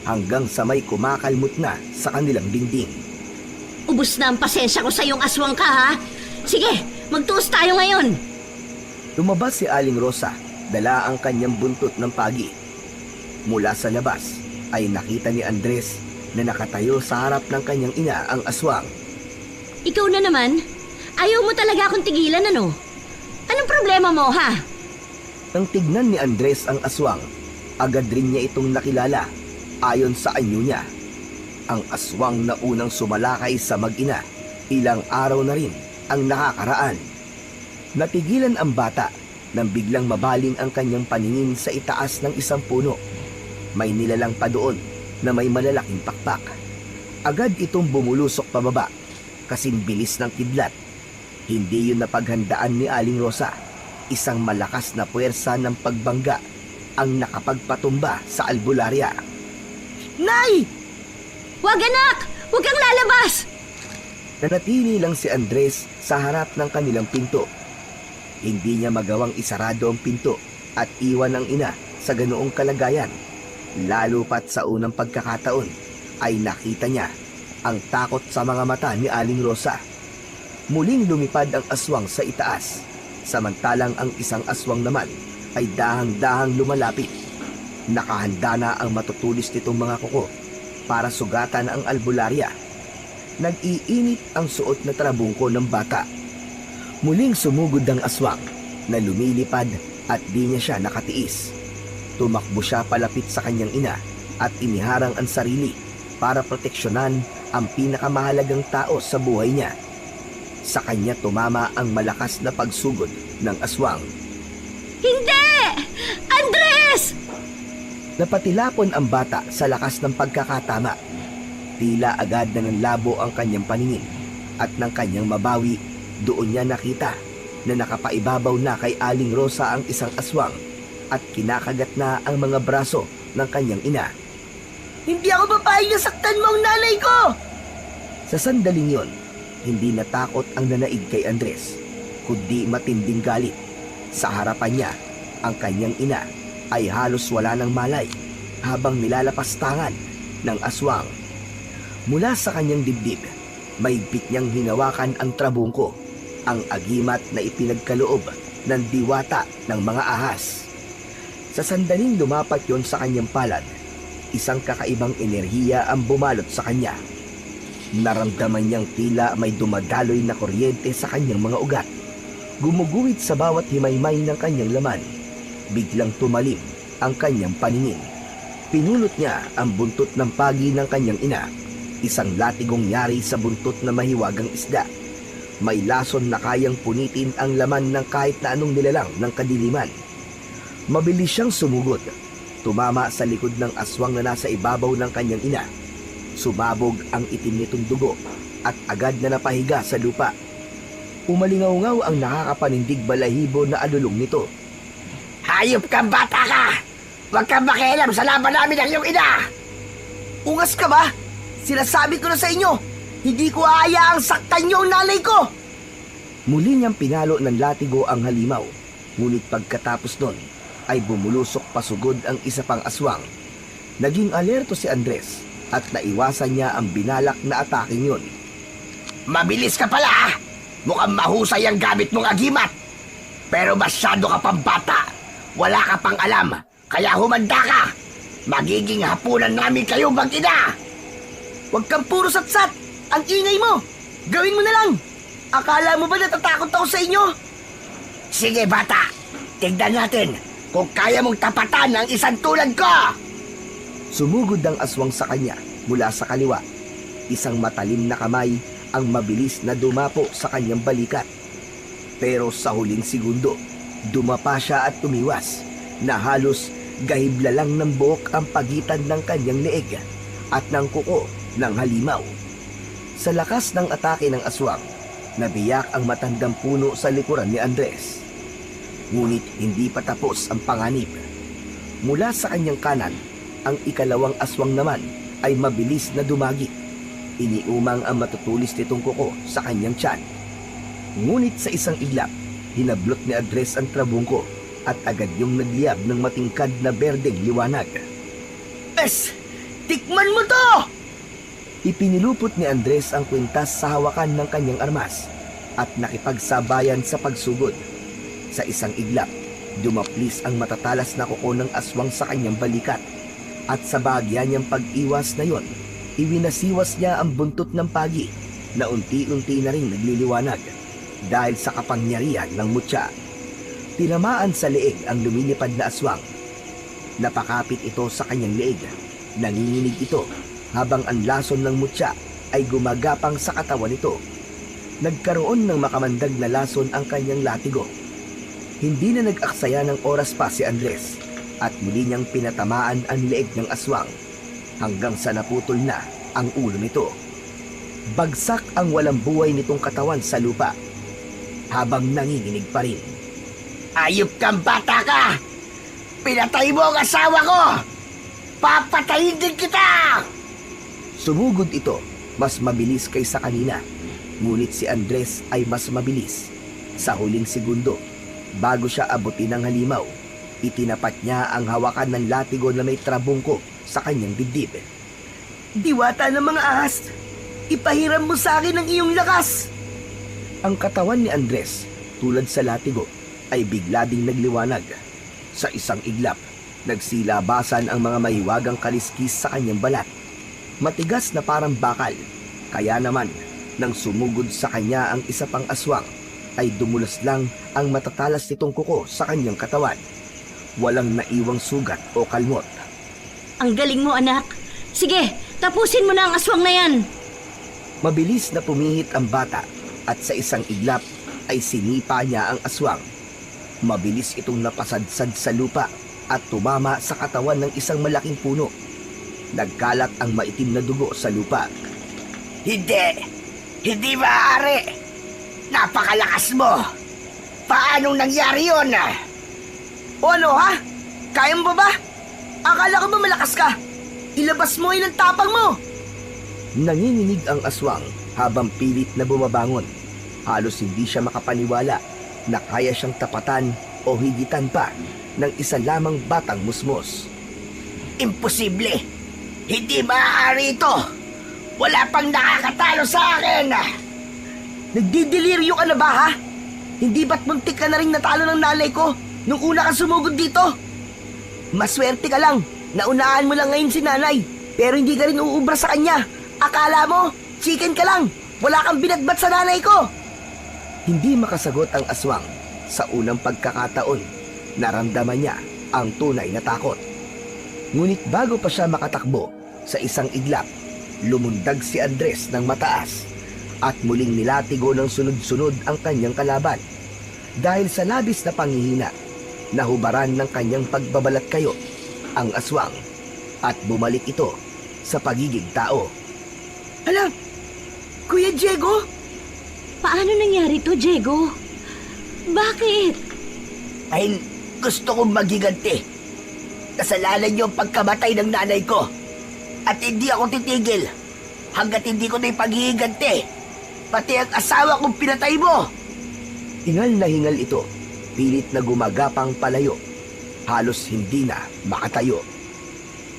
hanggang sa may kumakalmot na sa kanilang dingding. Ubus na ang pasensya ko sa iyong aswang ka, ha? Sige, magtuos tayo ngayon. Lumabas si Aling Rosa, dala ang kanyang buntot ng pagi. Mula sa labas ay nakita ni Andres na nakatayo sa harap ng kanyang ina ang aswang. Ikaw na naman? Ayaw mo talaga akong tigilan, ano? Anong problema mo, ha? Nang tignan ni Andres ang aswang, agad rin niya itong nakilala ayon sa anyo niya. Ang aswang na unang sumalakay sa mag-ina, ilang araw na rin ang nakakaraan. Natigilan ang bata nang biglang mabaling ang kanyang paningin sa itaas ng isang puno. May nilalang pa doon na may malalaking pakpak. Agad itong bumulusok pababa, kasing bilis ng kidlat. Hindi yun napaghandaan ni Aling Rosa. Isang malakas na puwersa ng pagbangga ang nakapagpatumba sa albularya. Nay! Huwag, anak! Huwag kang lalabas! Nanatili lang si Andres sa harap ng kanilang pinto. Hindi niya magawang isarado ang pinto at iwan ang ina sa ganoong kalagayan. Lalo pat sa unang pagkakataon ay nakita niya ang takot sa mga mata ni Aling Rosa. Muling lumipad ang aswang sa itaas, samantalang ang isang aswang naman ay dahang-dahang lumalapit. Nakahanda na ang matutulis nitong mga kuko para sugatan ang albularya. Nag-iinit ang suot na trabungko ng bata. Muling sumugod ang aswang na lumilipad at di niya siya nakatiis. Tumakbo siya palapit sa kanyang ina at iniharang ang sarili para proteksyonan ang pinakamahalagang tao sa buhay niya. Sa kanya tumama ang malakas na pagsugod ng aswang. Hindi! Andres! Napatilapon ang bata sa lakas ng pagkakatama. Tila agad na nanlabo ang kanyang paningin at nang kanyang mabawi, doon niya nakita na nakapaibabaw na kay Aling Rosa ang isang aswang at kinakagat na ang mga braso ng kanyang ina. Hindi ako papayag na saktan mo ang nanay ko! Sa sandaling yon, hindi natakot ang nanaig kay Andres, kundi matinding galit. Sa harapan niya, ang kanyang ina ay halos wala ng malay habang nilalapastangan ng aswang. Mula sa kanyang dibdib, mahigpit niyang hinawakan ang trabungko, ang agimat na ipinagkaloob ng diwata ng mga ahas. Sa sandaling lumapat yon sa kanyang palad, isang kakaibang enerhiya ang bumalot sa kanya. Naramdaman niyang tila may dumadaloy na kuryente sa kanyang mga ugat. Gumuguhit sa bawat himaymay ng kanyang laman. Biglang tumalim ang kanyang paningin. Pinulot niya ang buntot ng pagi ng kanyang ina, isang latigong yari sa buntot na mahiwagang isda. May lason na kayang punitin ang laman ng kahit na anong nilalang ng kadiliman. Mabilis siyang sumugod. Tumama sa likod ng aswang na nasa ibabaw ng kanyang ina. Sumabog ang itim nitong dugo at agad na napahiga sa lupa. Umalingaw-ngaw ang nakakapanindig balahibo na alulong nito. Hayop kang bata ka! Huwag kang makialam sa laban namin ng iyong ina! Ungas ka ba? Sinasabi ko na sa inyo, hindi ko aayaang saktan niyo ang nanay ko! Muli niyang pinalo ng latigo ang halimaw. Ngunit pagkatapos nun, ay bumulusok pasugod ang isa pang aswang. Naging alerto si Andres at naiwasan niya ang binalak na ataking yun. Mabilis ka pala ah! Mukhang mahusay ang gamit mong agimat! Pero masyado ka pang bata! Wala ka pang alam, kaya humanda ka! Magiging hapunan namin kayo mag-ina! Huwag kang puro satsat! Ang ingay mo! Gawin mo na lang! Akala mo ba natatakot ako sa inyo? Sige bata, tignan natin kung kaya mong tapatan ang isang tulad ko! Sumugod ang aswang sa kanya mula sa kaliwa. Isang matalim na kamay ang mabilis na dumapo sa kanyang balikat. Pero sa huling segundo, dumapa siya at tumiwas na halos gahibla lang ng buhok ang pagitan ng kanyang leeg at ng kuko ng halimaw. Sa lakas ng atake ng aswang, nabiyak ang matandang puno sa likuran ni Andres. Ngunit hindi pa tapos ang panganib. Mula sa kanyang kanan, ang ikalawang aswang naman ay mabilis na dumagi. Iniumang ang matutulis nitong kuko sa kanyang tiyan. Ngunit sa isang iglap, hinablot ni Andres ang trabungko at agad yung nagliyab ng matingkad na berdeng liwanag. Tikman mo to! Ipinilupot ni Andres ang kwintas sa hawakan ng kanyang armas at nakipagsabayan sa pagsugod. Sa isang iglap, dumaplis ang matatalas na kuko ng aswang sa kanyang balikat at sa bahagya niyang pag-iwas na yon, iwinasiwas niya ang buntot ng pagi na unti-unti na rin nagliliwanag dahil sa kapangyarihan ng mutya. Tinamaan sa leeg ang lumilipad na aswang. Napakapit ito sa kanyang leeg. Nanginginig ito habang ang lason ng mutya ay gumagapang sa katawan nito. Nagkaroon ng makamandag na lason ang kanyang latigo. Hindi na nag-aksaya ng oras pa si Andres at muli niyang pinatamaan ang leeg ng aswang hanggang sa naputol na ang ulo nito. Bagsak ang walang buhay nitong katawan sa lupa habang nanginginig pa rin. Ayop kang bata ka! Pinatay mo ang asawa ko! Papatayin din kita! Sumugod ito, mas mabilis kaysa kanina. Ngunit si Andres ay mas mabilis. Sa huling segundo, bago siya abutin ng halimaw, itinapat niya ang hawakan ng latigo na may trabungko sa kanyang dibdib. Diwata ng mga ahas! Ipahiram mo sa akin ang iyong lakas! Ang katawan ni Andres, tulad sa latigo, ay bigla ding nagliwanag. Sa isang iglap, nagsilabasan ang mga mahiwagang kaliskis sa kanyang balat. Matigas na parang bakal, kaya naman, nang sumugod sa kanya ang isa pang aswang, ay dumulas lang ang matatalas nitong kuko sa kanyang katawan. Walang naiwang sugat o kalmot. Ang galing mo, anak. Sige, tapusin mo na ang aswang na yan. Mabilis na pumihit ang bata at sa isang iglap ay sinipa niya ang aswang. Mabilis itong napasadsad sa lupa at tumama sa katawan ng isang malaking puno. Nagkalat ang maitim na dugo sa lupa. Hindi maaari! Napakalakas mo! Paanong nangyari yun? O ano ha? Kaya mo ba? Akala ko ba malakas ka? Ilabas mo yung tapang mo! Nanginginig ang aswang habang pilit na bumabangon. Halos hindi siya makapaniwala na kaya siyang tapatan o higitan pa ng isa lamang batang musmos. Imposible! Hindi maaari ito! Wala pang nakakatalo sa akin! Nagdideliryo ka na ba ha? Hindi ba't muntik ka na rin natalo ng nanay ko nung una ka sumugod dito? Maswerte ka lang, naunahan mo lang ngayon si nanay, pero hindi ka rin uubra sa kanya. Akala mo, chicken ka lang, wala kang binatbat sa nanay ko. Hindi makasagot ang aswang. Sa unang pagkakataon, naramdaman niya ang tunay na takot. Ngunit bago pa siya makatakbo, sa isang iglap, lumundag si Andres ng mataas at muling nilatigo ng sunod-sunod ang kanyang kalaban. Dahil sa labis na panghihina, Nahubaran ng kanyang pagbabalat kayo ang aswang at bumalik ito sa pagiging tao. Alam, Kuya Diego? Paano nangyari to, Diego? Bakit? Dahil gusto kong magiganti. Kasalanan niyo ang pagkamatay ng nanay ko. At hindi ako titigil hanggat hindi ko na ipaghihiganti. Pati ang asawa kong pinatay mo. Hingal na hingal ito, pilit na gumagapang palayo. Halos hindi na makatayo.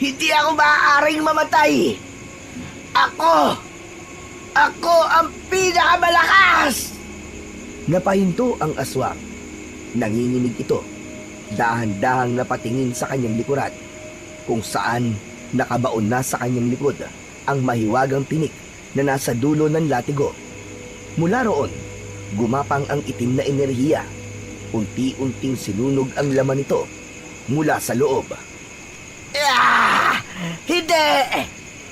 Hindi ako maaaring mamatay. Ako ang pinakamalakas! Napahinto ang aswang. Nanginginig ito. Dahan-dahang napatingin sa kanyang likuran, kung saan nakabaon na sa kanyang likod ang mahiwagang tinik na nasa dulo ng latigo. Mula roon, gumapang ang itim na enerhiya. Unti-unting sinunog ang laman nito mula sa loob. Ah! Hindi!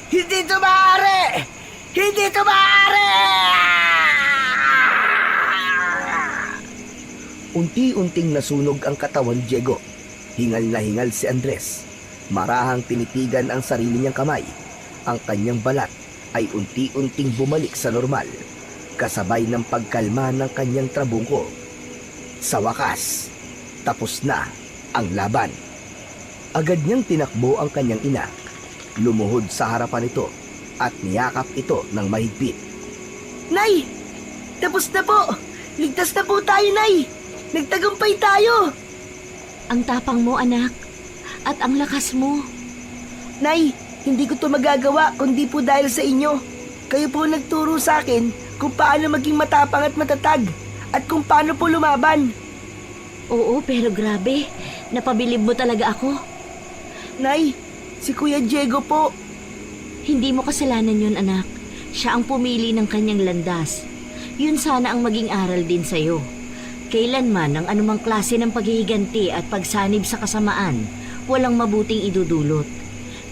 Hindi ito maaari! Hindi ito maaari! Unti-unting nasunog ang katawan ni Diego. Hingal na hingal si Andres. Marahang tinitigan ang sarili niyang kamay. Ang kanyang balat ay unti-unting bumalik sa normal, kasabay ng pagkalma ng kanyang trabungko. Sa wakas, tapos na ang laban. Agad niyang tinakbo ang kanyang ina. Lumuhod sa harapan nito at niyakap ito ng mahigpit. Nay! Tapos na po! Ligtas na po tayo, Nay! Nagtagumpay tayo! Ang tapang mo, anak. At ang lakas mo. Nay, hindi ko to magagawa kundi po dahil sa inyo. Kayo po nagturo sa akin kung paano maging matapang at matatag at kung paano po lumaban. Oo, pero grabe. Napabilib mo talaga ako. Nay, si Kuya Diego po. Hindi mo kasalanan yun, anak. Siya ang pumili ng kanyang landas. Yun sana ang maging aral din sa'yo. Kailanman ang anumang klase ng paghihiganti at pagsanib sa kasamaan, walang mabuting idudulot.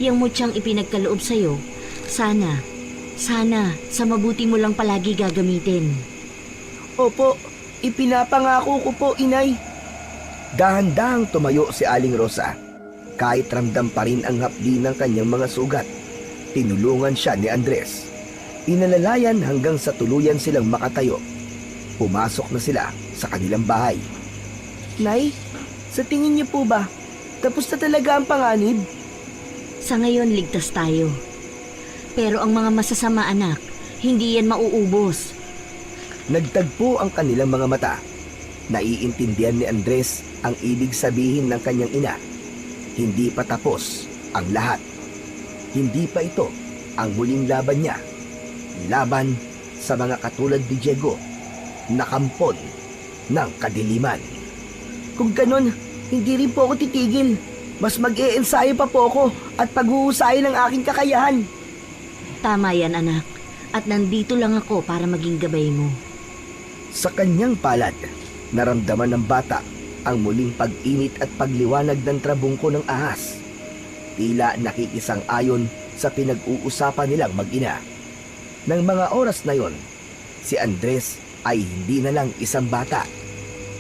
Yang mutyang ipinagkaloob sa'yo, sana, sa mabuti mo lang palagi gagamitin. Opo, ipinapangako ko po, Inay. Dahan-dahang tumayo si Aling Rosa. Kahit ramdam pa rin ang hapdi ng kanyang mga sugat, tinulungan siya ni Andres. Inalalayan hanggang sa tuluyan silang makatayo. Pumasok na sila sa kanilang bahay. Nay, sa tingin niyo po ba, tapos na talaga ang panganib? Sa ngayon, ligtas tayo. Pero ang mga masasama, anak, hindi yan mauubos. Nagtagpo ang kanilang mga mata. Naiintindihan ni Andres ang ibig sabihin ng kanyang ina. Hindi pa tapos ang lahat. Hindi pa ito ang huling laban niya. Laban sa mga katulad ni Diego na kampon ng kadiliman. Kung ganun, hindi rin po ako titigil. Mas mag-e-ensayo pa po ako at paghuhusayin ng aking kakayahan. Tama yan, anak. At nandito lang ako para maging gabay mo. Sa kanyang palad, naramdaman ng bata ang muling pag-init at pagliwanag ng trabungko ng ahas. Tila nakikisang-ayon sa pinag-uusapan nilang mag-ina. Nang mga oras na yon, si Andres ay hindi na lang isang bata,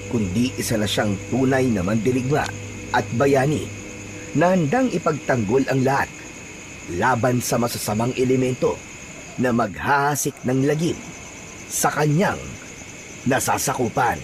kundi isa na siyang tunay na mandirigma at bayani na handang ipagtanggol ang lahat laban sa masasamang elemento na maghahasik ng lagim sa kanyang nasasakupan.